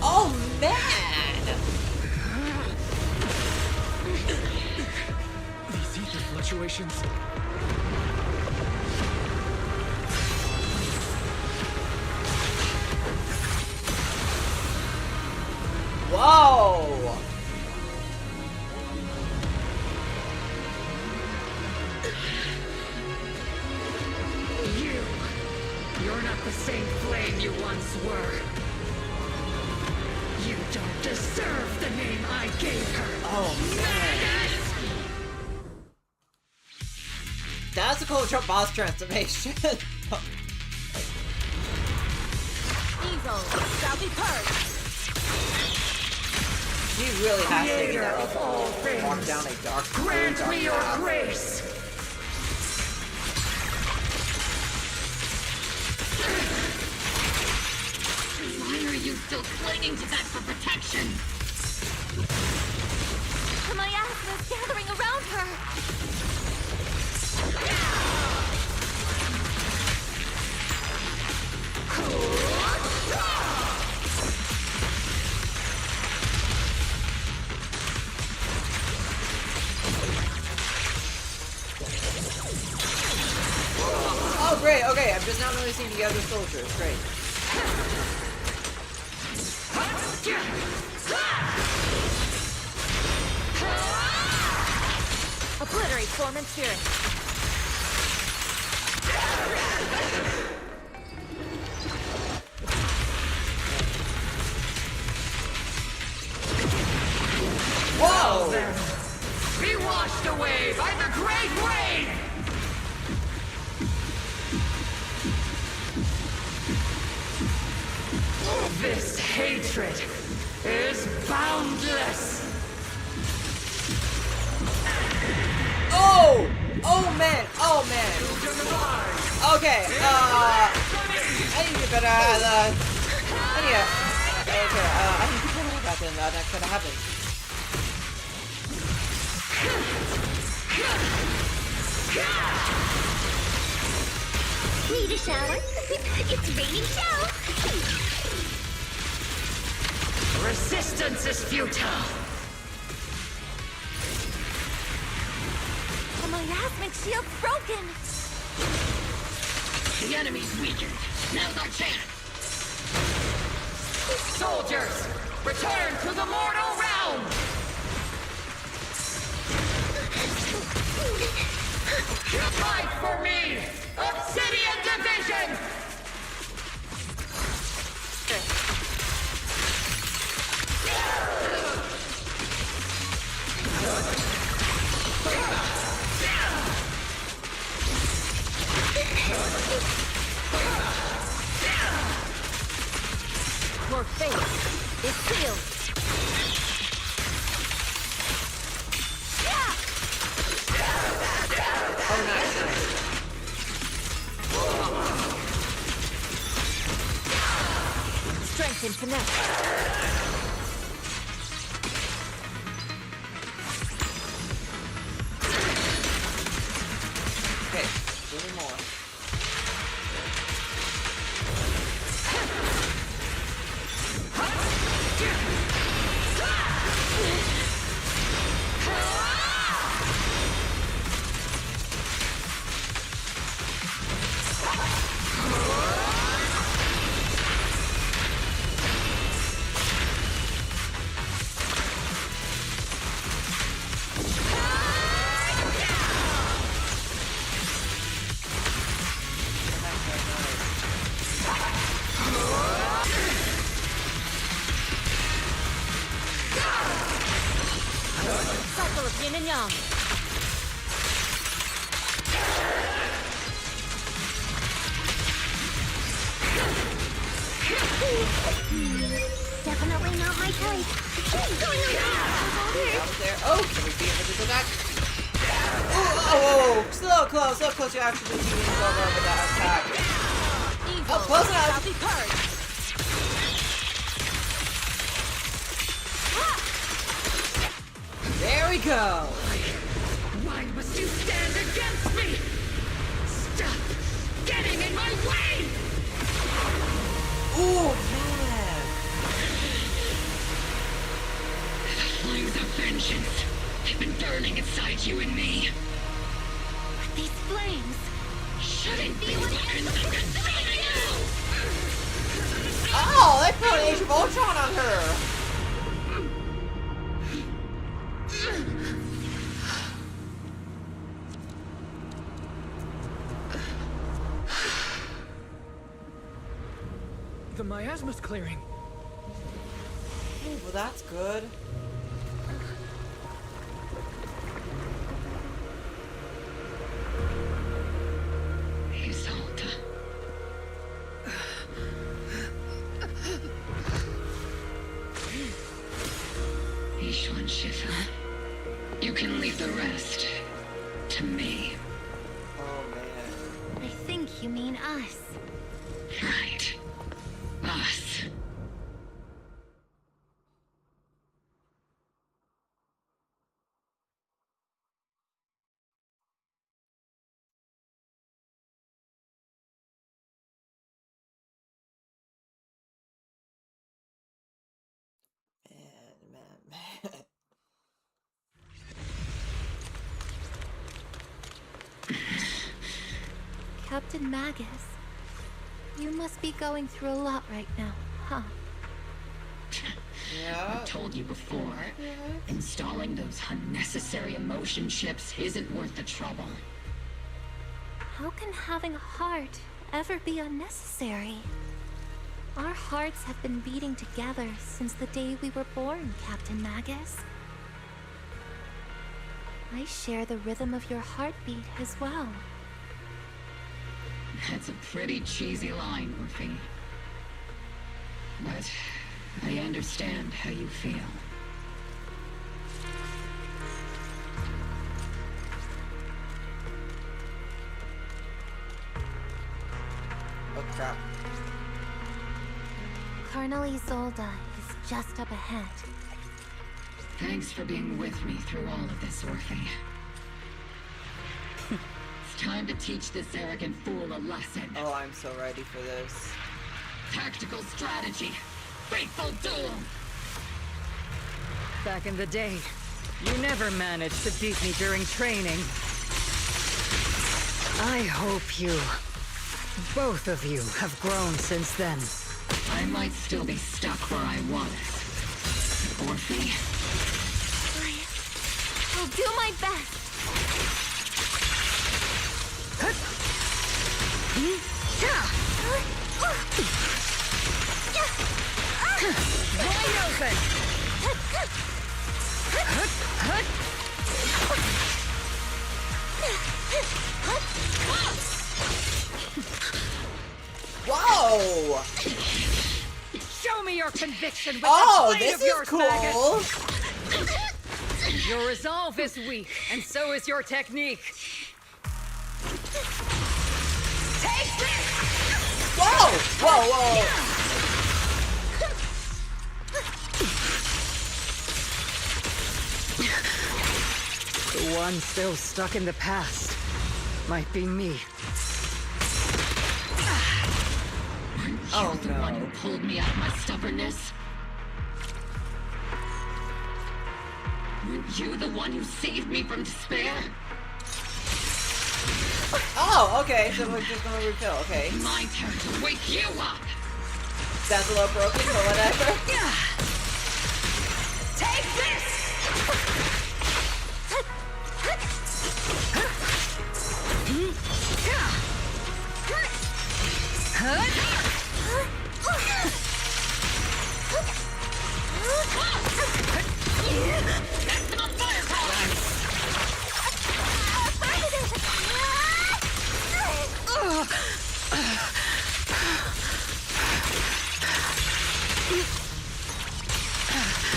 Oh, man! These ether fluctuations. Whoa! You're not the same flavor Oh man. That's a cool boss transformation. Evil shall be purged. He really has to Creator of all things, walk down a dark grant me your path. grace. Why are you still clinging to that for protection? The miasma is gathering around her. Oh great, okay, I'm just now noticing the other soldiers, great. Obliterate form and spirit. Whoa! Be washed away by the great rain! This hatred is boundless! Oh! Oh man! Oh man! Okay, I need to get better at, okay, I need to get better at that next time it happens. Need a shower? It's raining show. Resistance is futile! The miasmic shield's broken. The enemy's weakened. Now's our chance. Soldiers, return to the mortal realm! Fight for me! Obsidian Division! Your fate is sealed. Oh nice, nice. Strength and finesse. Okay, a little more. Cycle of yin and yang. Definitely not my type. What's going on? Out there. Oh, can we be able to go back? Oh, so close. You actually didn't even go over with that attack. Evil Oh, close enough. shall be purged. There we go. Why must you stand against me? Stop getting in my way! Ooh, man. Flames of vengeance have been burning inside you and me. These flames. Shouldn't these weapons have consumed you? Oh, they put an Age of Ultron on her. The miasma's clearing. Hey, well that's good. Yishuan Shifu, you can leave the rest to me. Oh man. I think you mean us. Right. Us. Man. Captain Magus, you must be going through a lot right now, huh? Yeah. I told you before, installing those unnecessary emotion chips isn't worth the trouble. How can having a heart ever be unnecessary? Our hearts have been beating together since the day we were born, Captain Magus. I share the rhythm of your heartbeat as well. That's a pretty cheesy line, Murphy. But I understand how you feel. Oh crap. Colonel Isolde is just up ahead. Thanks for being with me through all of this, Orphe. It's time to teach this arrogant fool a lesson. Oh, I'm so ready for this. Tactical strategy. Fateful duel. Back in the day, you never managed to beat me during training. I hope you, both of you, have grown since then. I might still be stuck where I was. Orphe. I'll do my best. Wide open! Whoa! Show me your conviction with Oh, that blade this of is yours, cool. Magus. Your resolve is weak, and so is your technique. Take this! Whoa! Whoa, whoa! The one still stuck in the past might be me. Oh, You're the one who pulled me out of my stubbornness. Were you the one who saved me from despair? Oh, okay, so we're just gonna refill, okay. My turn to wake you up! Sounds a little broken, but whatever. Take this! That's not firepower!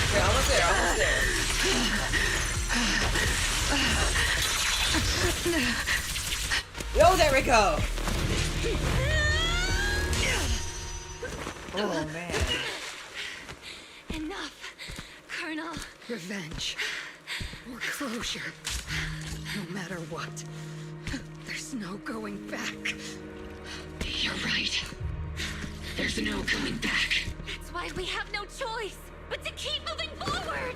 Okay, almost there, almost there. Yo, there we go! Oh, man. Enough, Colonel. Revenge. Or closure. No matter what. There's no going back. You're right. There's no going back. That's why we have no choice but to keep moving forward.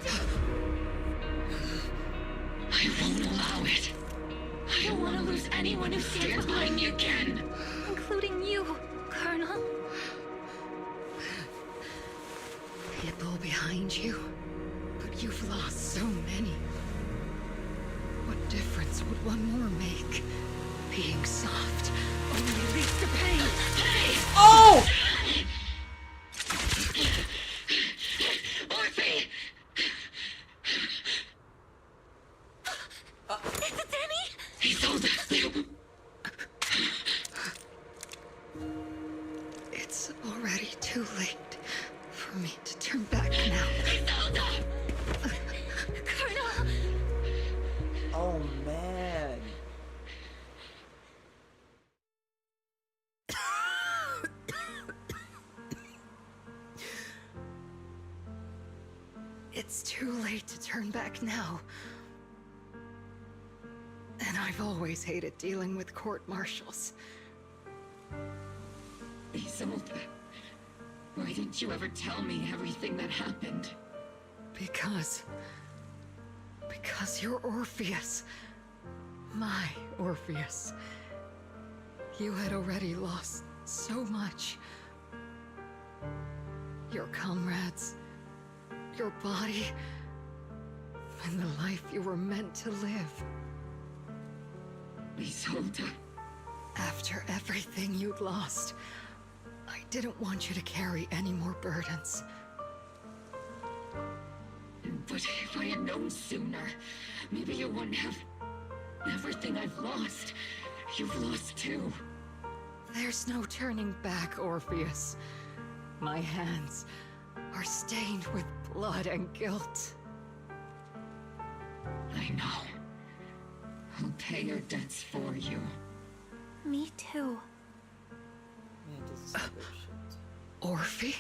I won't allow it. I don't want to lose anyone who stands behind me again. Including you, Colonel. People behind you, but you've lost so many. What difference would one more make? Being soft only leads to pain. Oh! Orphe! Is it Danny? He told us. It's already too late for me to turn back now. It's too late to turn back now. And I've always hated dealing with court-martials. Isolde, why didn't you ever tell me everything that happened? Because you're Orpheus. My Orpheus. You had already lost so much. Your comrades, your body, and the life you were meant to live. Isolde. After everything you'd lost, I didn't want you to carry any more burdens. But if I had known sooner, maybe you wouldn't have... Everything I've lost, you've lost too. There's no turning back, Orpheus. My hands are stained with blood and guilt. I know. I'll pay your debts for you. Me too. Orphe?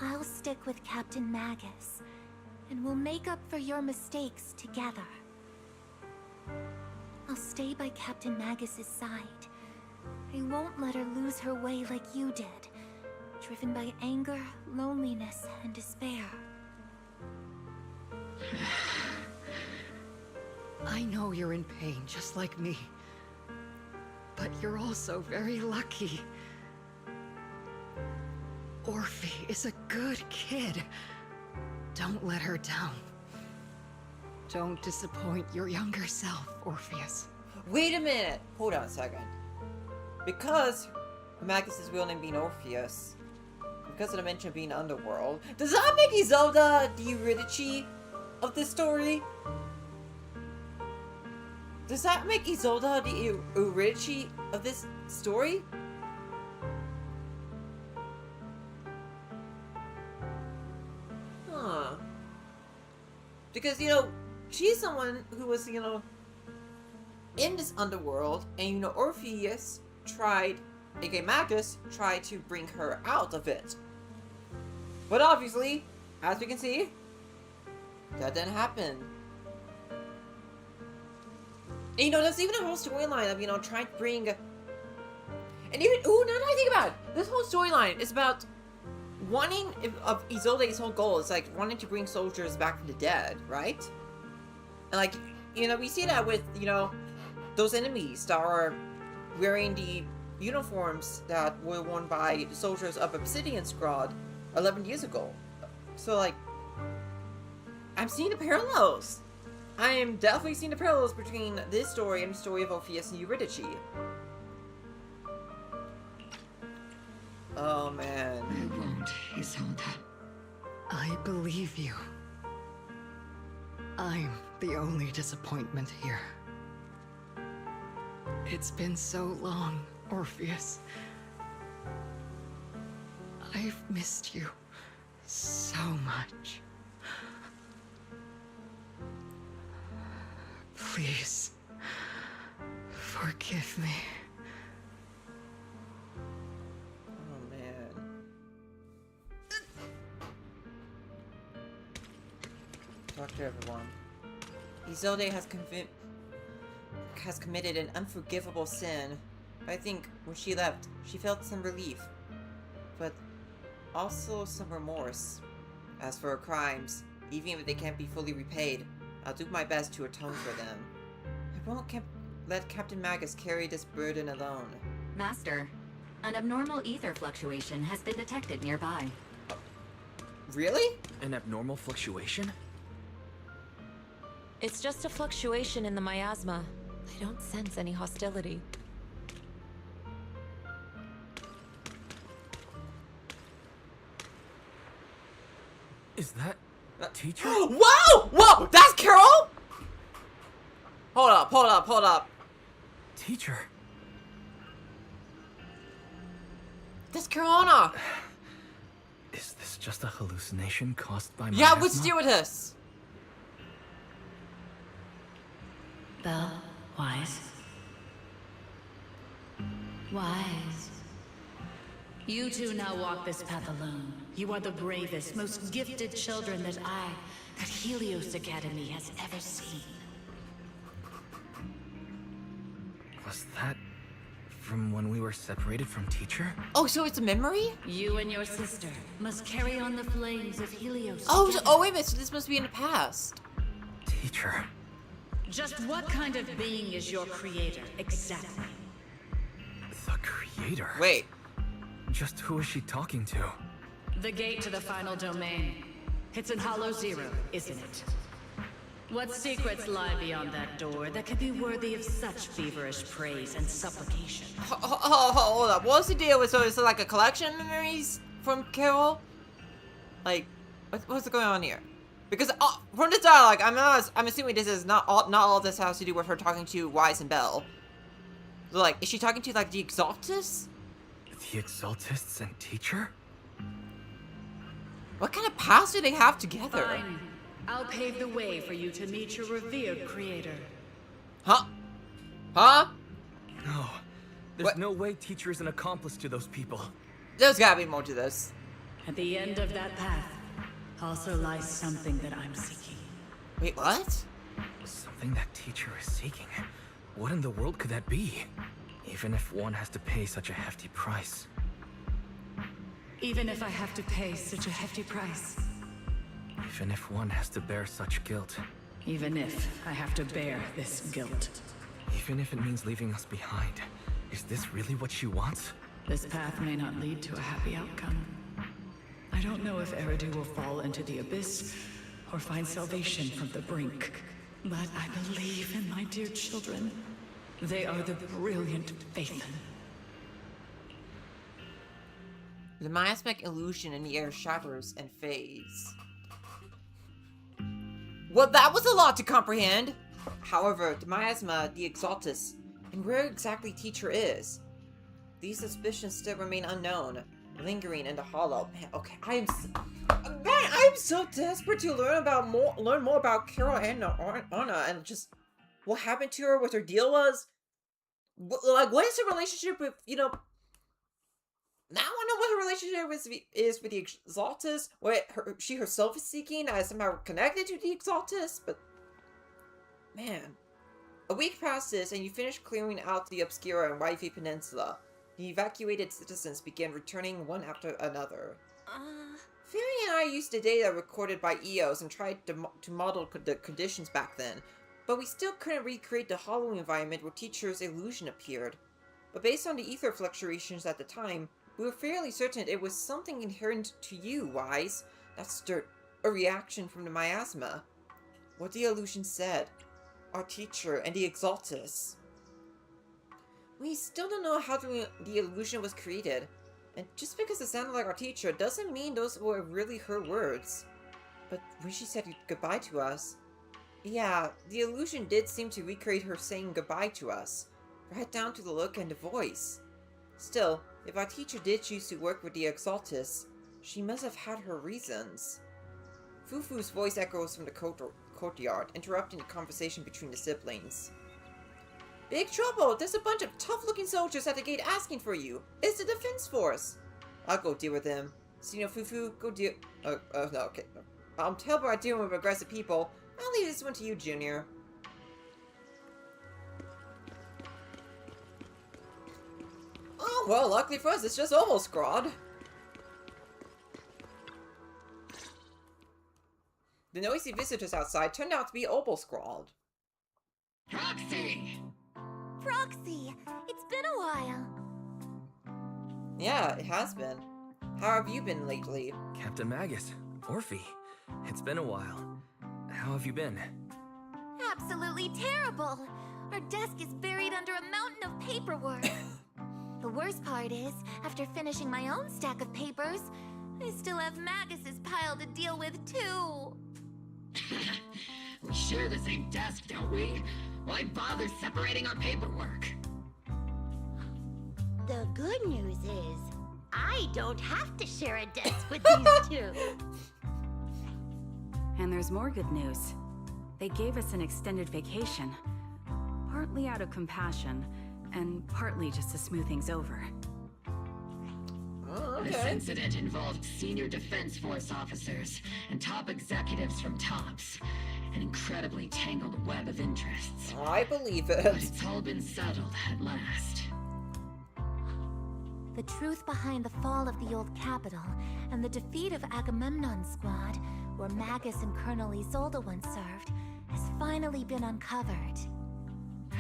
I'll stick with Captain Magus, and we'll make up for your mistakes together. I'll stay by Captain Magus's side. I won't let her lose her way like you did, driven by anger, loneliness, and despair. I know you're in pain, just like me. But you're also very lucky. Orphe is a good kid. Don't let her down. Don't disappoint your younger self, Orpheus. Wait a minute! Hold on a second. Because Magus' real name being Orpheus, because of the mention of being underworld, does that make Isolde the Eurydice of this story? Does that make Isolde the Eurydice of this story? Huh. Because, you know, she's someone who was, you know, in this underworld, and, you know, Orpheus tried, aka Magus, tried to bring her out of it. But obviously, as we can see, that didn't happen. And, you know, there's even a whole storyline of, you know, trying to bring... And even, ooh, now that I think about it, this whole storyline is about wanting, of Isolde's whole goal is, like, wanting to bring soldiers back from the dead, right? And, like, you know, we see that with, you know, those enemies that are wearing the uniforms that were worn by the soldiers of Obsidian Squad 11 years ago. So, like, I'm seeing the parallels. I am definitely seeing the parallels between this story and the story of Orpheus and Eurydice. Oh, man. I won't, Isolde. I believe you. I'm the only disappointment here. It's been so long, Orpheus. I've missed you so much. Please, forgive me. Oh, man. Talk to everyone. Isolde has committed an unforgivable sin. But I think when she left, she felt some relief. But also some remorse. As for her crimes, even if they can't be fully repaid, I'll do my best to atone for them. I won't let Captain Magus carry this burden alone. Master, an abnormal ether fluctuation has been detected nearby. Really? An abnormal fluctuation? It's just a fluctuation in the miasma. I don't sense any hostility. Is that teacher? Whoa! Whoa! That's Carol? Hold up, hold up, hold up. Teacher? That's Carolina! Is this just a hallucination caused by Yeah, miasma? which stewardess? Belle, Wise. Wise. You two now walk this path alone. You are the bravest, most gifted children that Helios Academy has ever seen. Was that from when we were separated from teacher? Oh, so it's a memory? You and your sister must carry on the flames of Helios. Oh, wait a minute, so this must be in the past. Teacher. Just what kind of being is your creator, exactly? The creator? Wait. Just who is she talking to? The gate to the final domain. It's in Hollow Zero, isn't it? What secrets lie beyond that door that could be worthy of such feverish praise and supplication? Hold up. What's the deal with, so it's like a collection of memories from Carol? Like, what's going on here? Because from the dialogue, I'm assuming this is not all of this has to do with her talking to Wise and Belle. So, like, is she talking to, like, the Exaltus? The Exaltists and teacher? What kind of past do they have together? Fine. I'll pave the way for you to meet your revered creator. Huh? Huh? No. There's no way teacher is an accomplice to those people. There's gotta be more to this. At the end of that path also lies something that I'm seeking. Wait, what? Something that teacher is seeking? What in the world could that be? Even if one has to pay such a hefty price. Even if I have to pay such a hefty price. Even if one has to bear such guilt. Even if I have to bear this guilt. Even if it means leaving us behind. Is this really what she wants? This path may not lead to a happy outcome. I don't know if Eridu will fall into the abyss or find salvation from the brink. But I believe in my dear children. They are the brilliant Phaethon. The miasmic illusion in the air shatters and fades. Well, that was a lot to comprehend! However, the miasma, the Exaltus, and where exactly teacher is. These suspicions still remain unknown, lingering in the hollow. Man, okay, I'm so desperate to learn more about Carol and Anna and just what happened to her, what her deal was. Like, what is her relationship with, you know... Now I know what her relationship is with the Exaltus, what she herself is seeking, is somehow connected to the Exaltus, but... Man. A week passes and you finish clearing out the Obscura and Waifi Peninsula. The evacuated citizens began returning one after another. Fury and I used the data recorded by EOS and tried to model the conditions back then, but we still couldn't recreate the hollow environment where teacher's illusion appeared. But based on the ether fluctuations at the time, we were fairly certain it was something inherent to you, Wise, that stirred a reaction from the miasma. What the illusion said. Our teacher and the Exaltus. We still don't know how the illusion was created, and just because it sounded like our teacher doesn't mean those were really her words. But when she said goodbye to us, yeah, the illusion did seem to recreate her saying goodbye to us, right down to the look and the voice. Still, if our teacher did choose to work with the Exaltus, she must have had her reasons. Fufu's voice echoes from the courtyard, interrupting the conversation between the siblings. Big trouble! There's a bunch of tough-looking soldiers at the gate asking for you. It's the defense force. I'll go deal with them. Sino Fufu, go deal... no, okay. I'm terrible at dealing with aggressive people. I'll leave this one to you, Junior. Oh, well, luckily for us, it's just almost Grodd. The noisy visitors outside turned out to be Obelscrawled. Proxy! Proxy, it's been a while. Yeah, it has been. How have you been lately? Captain Magus, Orphe, it's been a while. How have you been? Absolutely terrible. Our desk is buried under a mountain of paperwork. The worst part is, after finishing my own stack of papers, I still have Magus's pile to deal with too. We share the same desk, don't we? Why bother separating our paperwork? The good news is, I don't have to share a desk with these two. And there's more good news. They gave us an extended vacation. Partly out of compassion, and partly just to smooth things over. Okay. This incident involved senior Defense Force officers and top executives from TOPS. An incredibly tangled web of interests. I believe it. But it's all been settled at last. The truth behind the fall of the old capital and the defeat of Agamemnon's squad, where Magus and Colonel Isolde once served, has finally been uncovered.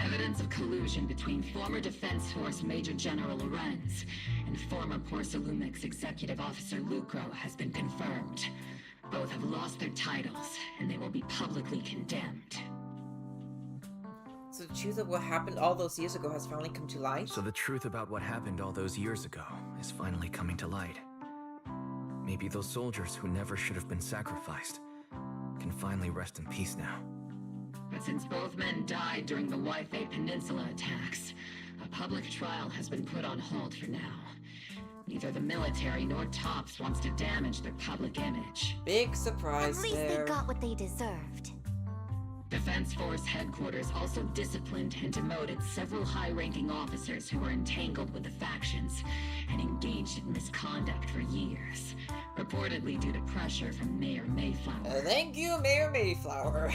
Evidence of collusion between former Defense Force Major General Lorenz and former Porcelumix Executive Officer Lucro has been confirmed. Both have lost their titles, and they will be publicly condemned. So the truth of what happened all those years ago has finally come to light? So the truth about what happened all those years ago is finally coming to light. Maybe those soldiers who never should have been sacrificed can finally rest in peace now. But since both men died during the Waifei Peninsula attacks, a public trial has been put on hold for now. Neither the military nor TOPS wants to damage their public image. Big surprise At least there. they got what they deserved. Defense Force headquarters also disciplined and demoted several high-ranking officers who were entangled with the factions and engaged in misconduct for years, reportedly due to pressure from Mayor Mayflower. Thank you, Mayor Mayflower.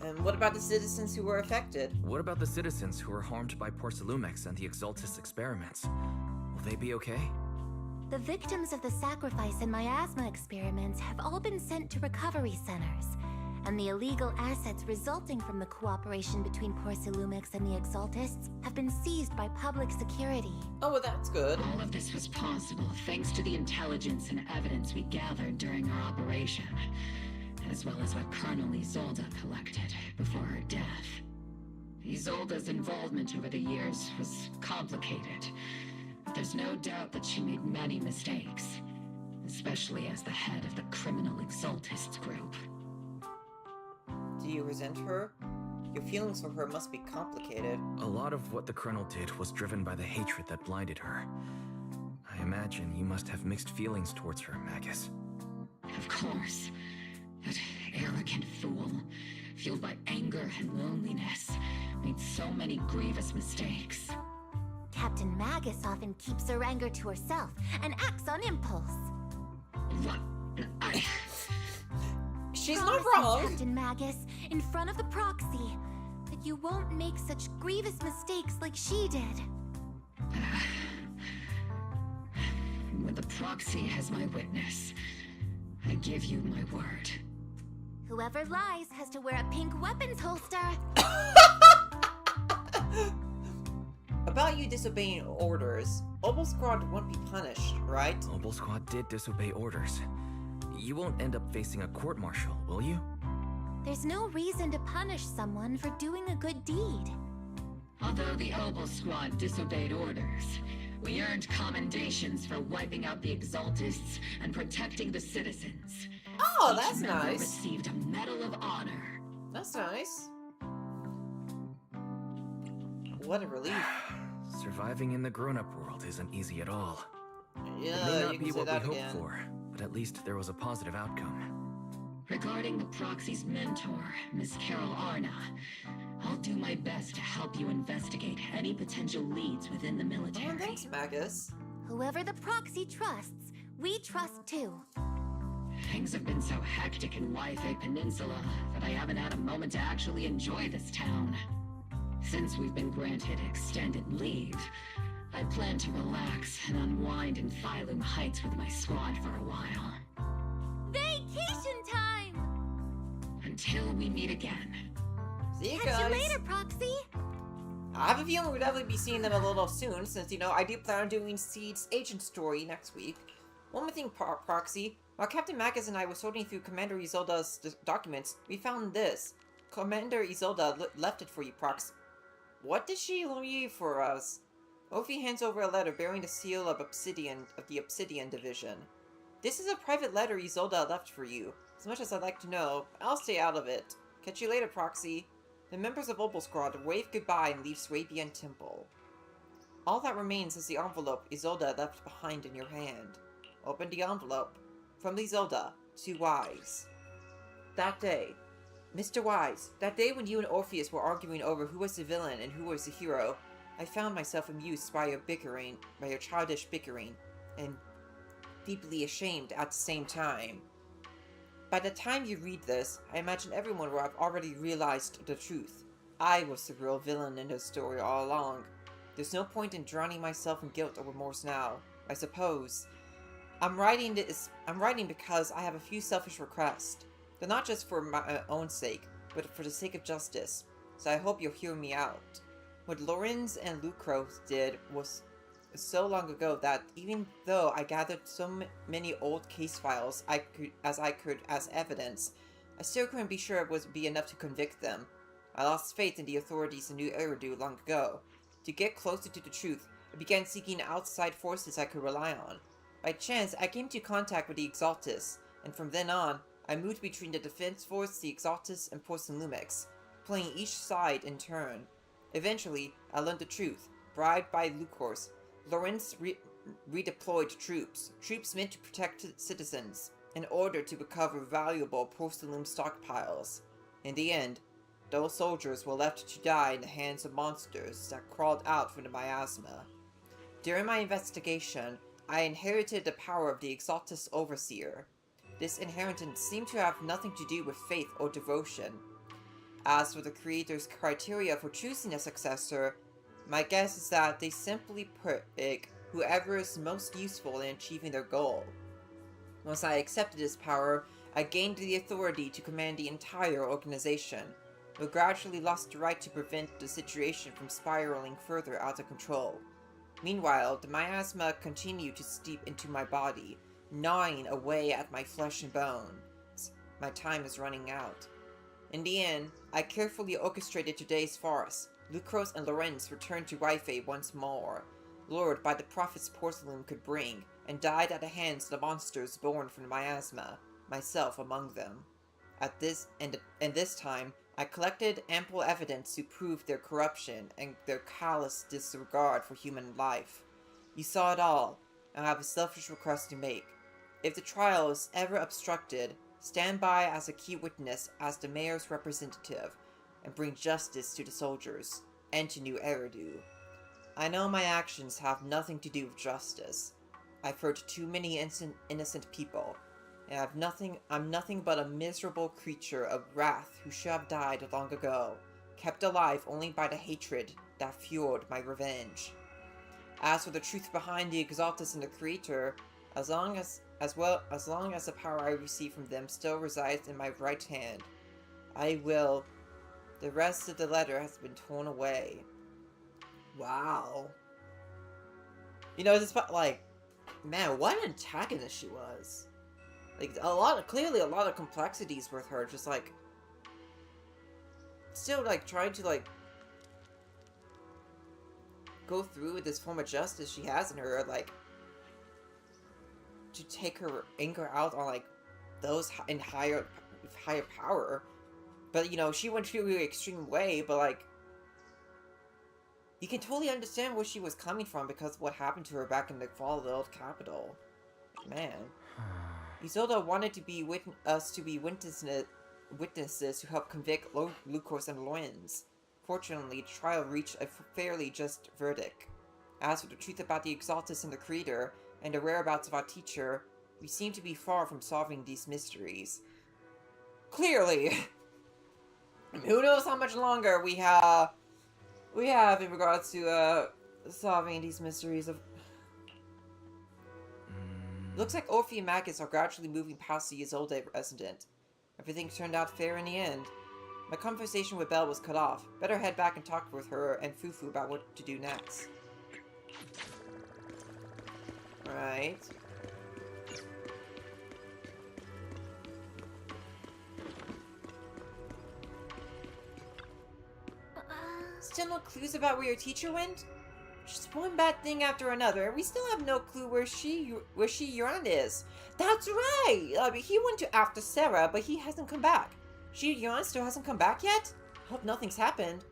And what about the citizens who were affected? What about the citizens who were harmed by Porcelumix and the Exaltis experiments? Will they be okay? The victims of the sacrifice and miasma experiments have all been sent to recovery centers, and the illegal assets resulting from the cooperation between Porcelumix and the Exaltists have been seized by public security. Oh, well, that's good. All of this was possible thanks to the intelligence and evidence we gathered during our operation, as well as what Colonel Isolde collected before her death. Isolde's involvement over the years was complicated, but there's no doubt that she made many mistakes, especially as the head of the criminal Exaltists group. Do you resent her? Your feelings for her must be complicated. A lot of what the Colonel did was driven by the hatred that blinded her. I imagine you must have mixed feelings towards her, Magus. Of course. That arrogant fool, fueled by anger and loneliness, made so many grievous mistakes. Captain Magus often keeps her anger to herself and acts on impulse. What? She's Promise not wrong. me, Captain Magus, in front of the proxy, that you won't make such grievous mistakes like she did. With the proxy as my witness, I give you my word. Whoever lies has to wear a pink weapons holster. About you disobeying orders, Obel Squad won't be punished, right? Obel Squad did disobey orders. You won't end up facing a court-martial, will you? There's no reason to punish someone for doing a good deed. Although the Obel Squad disobeyed orders, we earned commendations for wiping out the Exaltists and protecting the citizens. Oh, that's Each member nice. received a Medal of Honor. That's nice. What a relief. Surviving in the grown-up world isn't easy at all. It may Yeah, not you be can say what we that hoped again. for, but at least there was a positive outcome. Regarding the proxy's mentor, Miss Carol Arna, I'll do my best to help you investigate any potential leads within the military. Oh, thanks, Magus. Whoever the proxy trusts, we trust too. Things have been so hectic in Waifei Peninsula that I haven't had a moment to actually enjoy this town. Since we've been granted extended leave, I plan to relax and unwind in Phylum Heights with my squad for a while. Vacation time! Until we meet again. See you Catch guys. you later, Proxy! I have a feeling we'll definitely be seeing them a little soon, since, you know, I do plan on doing Seed's agent story next week. One more thing, Proxy. While Captain Magus and I were sorting through Commander Isolde's documents, we found this. Commander Isolde left it for you, Prox. What did she leave for us? Ophi hands over a letter bearing the seal of the Obsidian Division. This is a private letter Isolde left for you. As much as I'd like to know, I'll stay out of it. Catch you later, Proxy. The members of Obel Squad wave goodbye and leave Swabian Temple. All that remains is the envelope Isolde left behind in your hand. Open the envelope. From Isolde to Wise. That day, Mr. Wise, that day when you and Orpheus were arguing over who was the villain and who was the hero, I found myself amused by your childish bickering, and deeply ashamed at the same time. By the time you read this, I imagine everyone will have already realized the truth. I was the real villain in this story all along. There's no point in drowning myself in guilt or remorse now, I suppose. I'm writing because I have a few selfish requests. They're not just for my own sake, but for the sake of justice. So I hope you'll hear me out. What Lorenz and Lucros did was so long ago that even though I gathered so many old case files as evidence, I still couldn't be sure it would be enough to convict them. I lost faith in the authorities in New Eridu long ago. To get closer to the truth, I began seeking outside forces I could rely on. By chance, I came into contact with the Exaltus, and from then on, I moved between the Defense Force, the Exaltus, and Porcelain Lumix, playing each side in turn. Eventually, I learned the truth. Bribed by Lucors, Lorenz redeployed troops meant to protect citizens, in order to recover valuable porcelain stockpiles. In the end, those soldiers were left to die in the hands of monsters that crawled out from the miasma. During my investigation, I inherited the power of the Exaltus Overseer. This inheritance seemed to have nothing to do with faith or devotion. As for the creator's criteria for choosing a successor, my guess is that they simply pick whoever is most useful in achieving their goal. Once I accepted this power, I gained the authority to command the entire organization, but gradually lost the right to prevent the situation from spiraling further out of control. Meanwhile, the miasma continued to seep into my body, gnawing away at my flesh and bones. My time is running out. In the end, I carefully orchestrated today's farce. Lucros and Lorenz returned to Wi-Fi once more, lured by the profits porcelain could bring, and died at the hands of the monsters born from the miasma, myself among them. This time, I collected ample evidence to prove their corruption and their callous disregard for human life. You saw it all, and I have a selfish request to make. If the trial is ever obstructed, stand by as a key witness as the mayor's representative, and bring justice to the soldiers, and to New Eridu. I know my actions have nothing to do with justice. I've hurt too many innocent people, and I'm nothing but a miserable creature of wrath who should have died long ago, kept alive only by the hatred that fueled my revenge. As for the truth behind the Exaltus and the Creator, as long as the power I receive from them still resides in my right hand, I will. The rest of the letter has been torn away. Wow. You know, despite, like, man, what an antagonist she was. Like, clearly a lot of complexities with her, just, like, still, like, trying to, like, go through with this form of justice she has in her, like, to take her anger out on, like, those in higher power. But, you know, she went through an extreme way, but, like, you can totally understand where she was coming from because of what happened to her back in the fall of the old capital. Man. Isolde wanted us to be witnesses who help convict Lucros and Lorenz. Fortunately, the trial reached a fairly just verdict. As for the truth about the Exaltus and the Creator, and the whereabouts of our teacher, we seem to be far from solving these mysteries. Clearly! Who knows how much longer we have in regards to solving these mysteries of... Looks like Orphe and Magus are gradually moving past the Isolde resident. Everything turned out fair in the end. My conversation with Belle was cut off. Better head back and talk with her and Fufu about what to do next. Right. Still no clues about where your teacher went? Just one bad thing after another, and we still have no clue where Yuran is. That's right! He went to after Sarah, but he hasn't come back. Yuran still hasn't come back yet? Hope nothing's happened.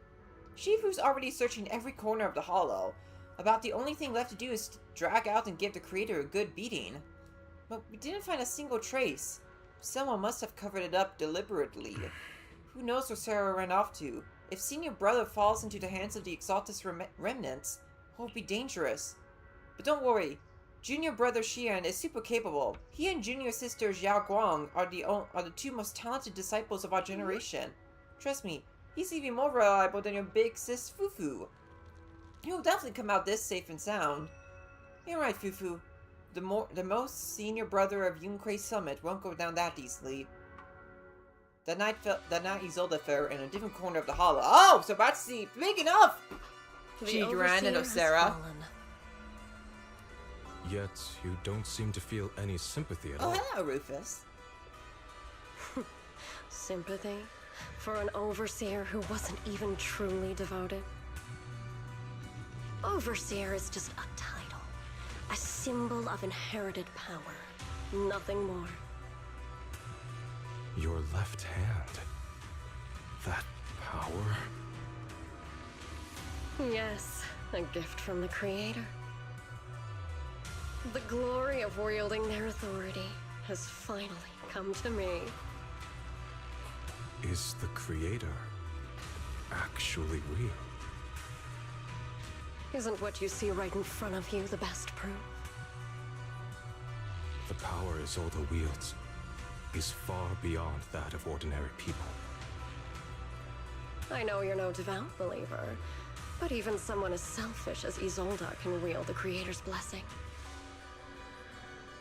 Shifu's already searching every corner of the hollow. About the only thing left to do is to drag out and give the creator a good beating. But we didn't find a single trace. Someone must have covered it up deliberately. Who knows where Sarah ran off to? If Senior Brother falls into the hands of the Exaltus remnants, it will be dangerous. But don't worry. Junior brother Xian is super capable. He and junior sister Xiao Guang are the two most talented disciples of our generation. Trust me, he's even more reliable than your big sis Fufu. He'll definitely come out this safe and sound. You're right, Fufu. The most senior brother of Yunquei Summit won't go down that easily. That night Isolde fell in a different corner of the hollow. Oh, so that's the big enough! Ran and Sarah. Yet, you don't seem to feel any sympathy at all. Oh, hello, Rufus. Sympathy? For an overseer who wasn't even truly devoted? Overseer is just a title. A symbol of inherited power. Nothing more. Your left hand. That power? Yes, a gift from the Creator. The glory of wielding their authority has finally come to me. Is the Creator actually real? Isn't what you see right in front of you the best proof? The power Isolde wields is far beyond that of ordinary people. I know you're no devout believer, but even someone as selfish as Isolde can wield the Creator's blessing.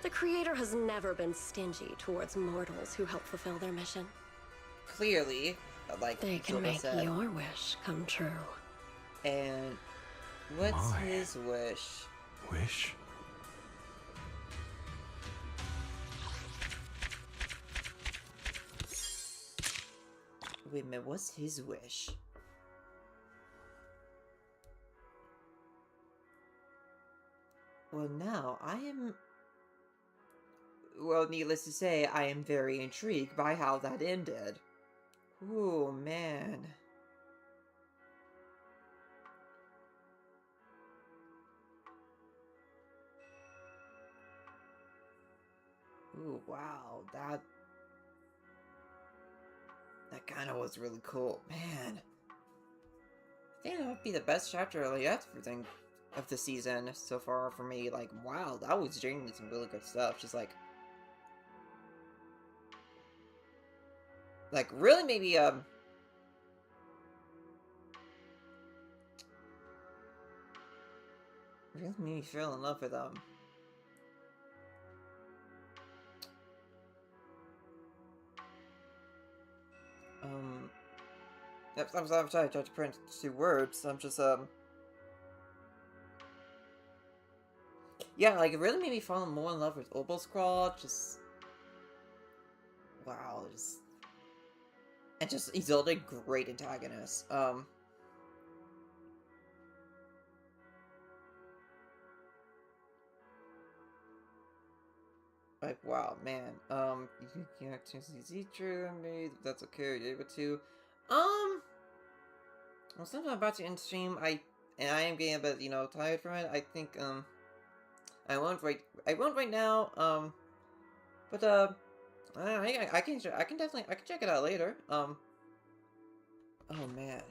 The Creator has never been stingy towards mortals who help fulfill their mission. Clearly, like they can make your wish come true. And what's his wish? Wish? Wait a minute, what's his wish? Well, now, well, needless to say, I am very intrigued by how that ended. Ooh, man. Ooh, wow, that kind of was really cool. Man. I think that would be the best chapter of everything of the season so far for me. Like, wow, that was genuinely some really good stuff. Just like really maybe really made me feel in love with I'm sorry, I tried to print 2 words. I'm just yeah, like it really made me fall more in love with Obel Squad. Just wow, and just Isolde, great antagonist. Like wow, man. You can't see true. Maybe that's okay. You're able to. Well, since I'm about to end stream, I am getting a bit, tired from it. I think, I won't right now, but, I can check it out later, oh, man.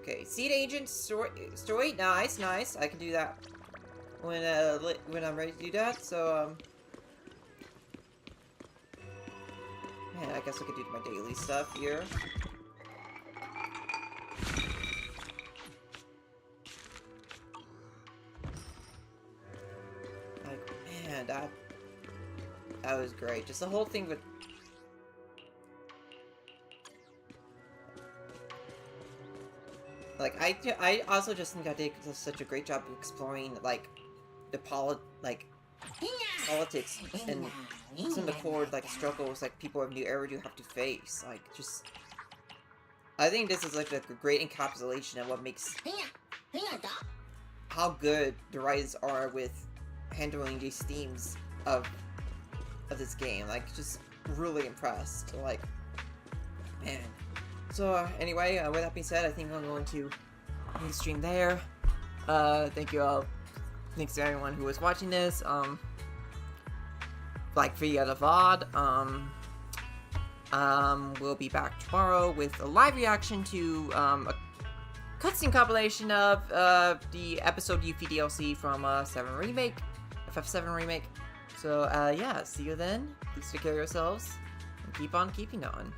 Okay, Seed Agent story, nice, I can do that when I'm ready to do that, so, man, I guess I could do my daily stuff here. Like, man, that was great. Just the whole thing with... Like, I also just think I did such a great job of exploring, like, the politics and some of the core, like, struggles, like, people of New Era do have to face. Like, just... I think this is, like, a great encapsulation of what makes... how good the writers are with handling these themes of this game. Like, just really impressed. Like, man. So, anyway, with that being said, I think I'm going to end the stream there. Thank you all. Thanks to everyone who was watching this. Like via the VOD. We'll be back tomorrow with a live reaction to cutscene compilation of the episode Yuffie DLC from FF7 Remake. So, yeah, see you then. Please take care of yourselves, and keep on keeping on.